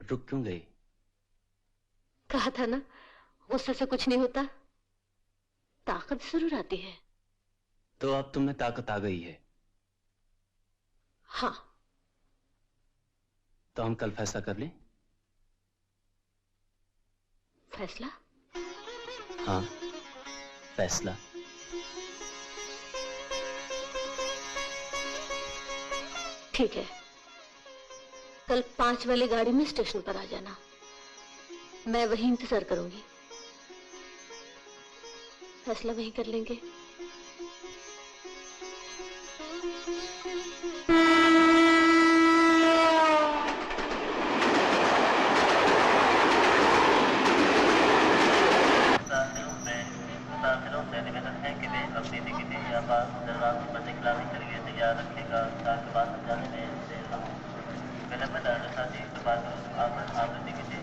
रुक क्यों गई? कहा था ना, गुस्से से कुछ नहीं होता, ताकत जरूर आती है। तो अब तुम में ताकत आ गई है। हाँ। तो हम कल फैसला कर लें? फैसला? हाँ, फैसला। ठीक है, कल 5 वाली गाड़ी में स्टेशन पर आ जाना। मैं वहीं इंतजार करूंगी। फैसला वहीं कर लेंगे। मुसाफिरों से निवेदन है कि वे अपनी टिकटें या पास दरवाजे पर दिखलाने के लिए तैयार रखेगा ताकि बाहर जाने में देर न हो। विलंबित साथी आपकी टिकटें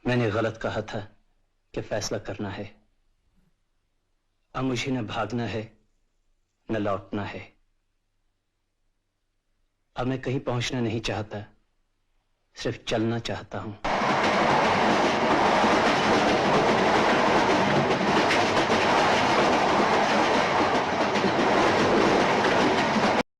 मैंने गलत कहा था कि फैसला करना है। अब मुझे न भागना है न लौटना है। अब मैं कहीं पहुंचना नहीं चाहता, सिर्फ चलना चाहता हूं।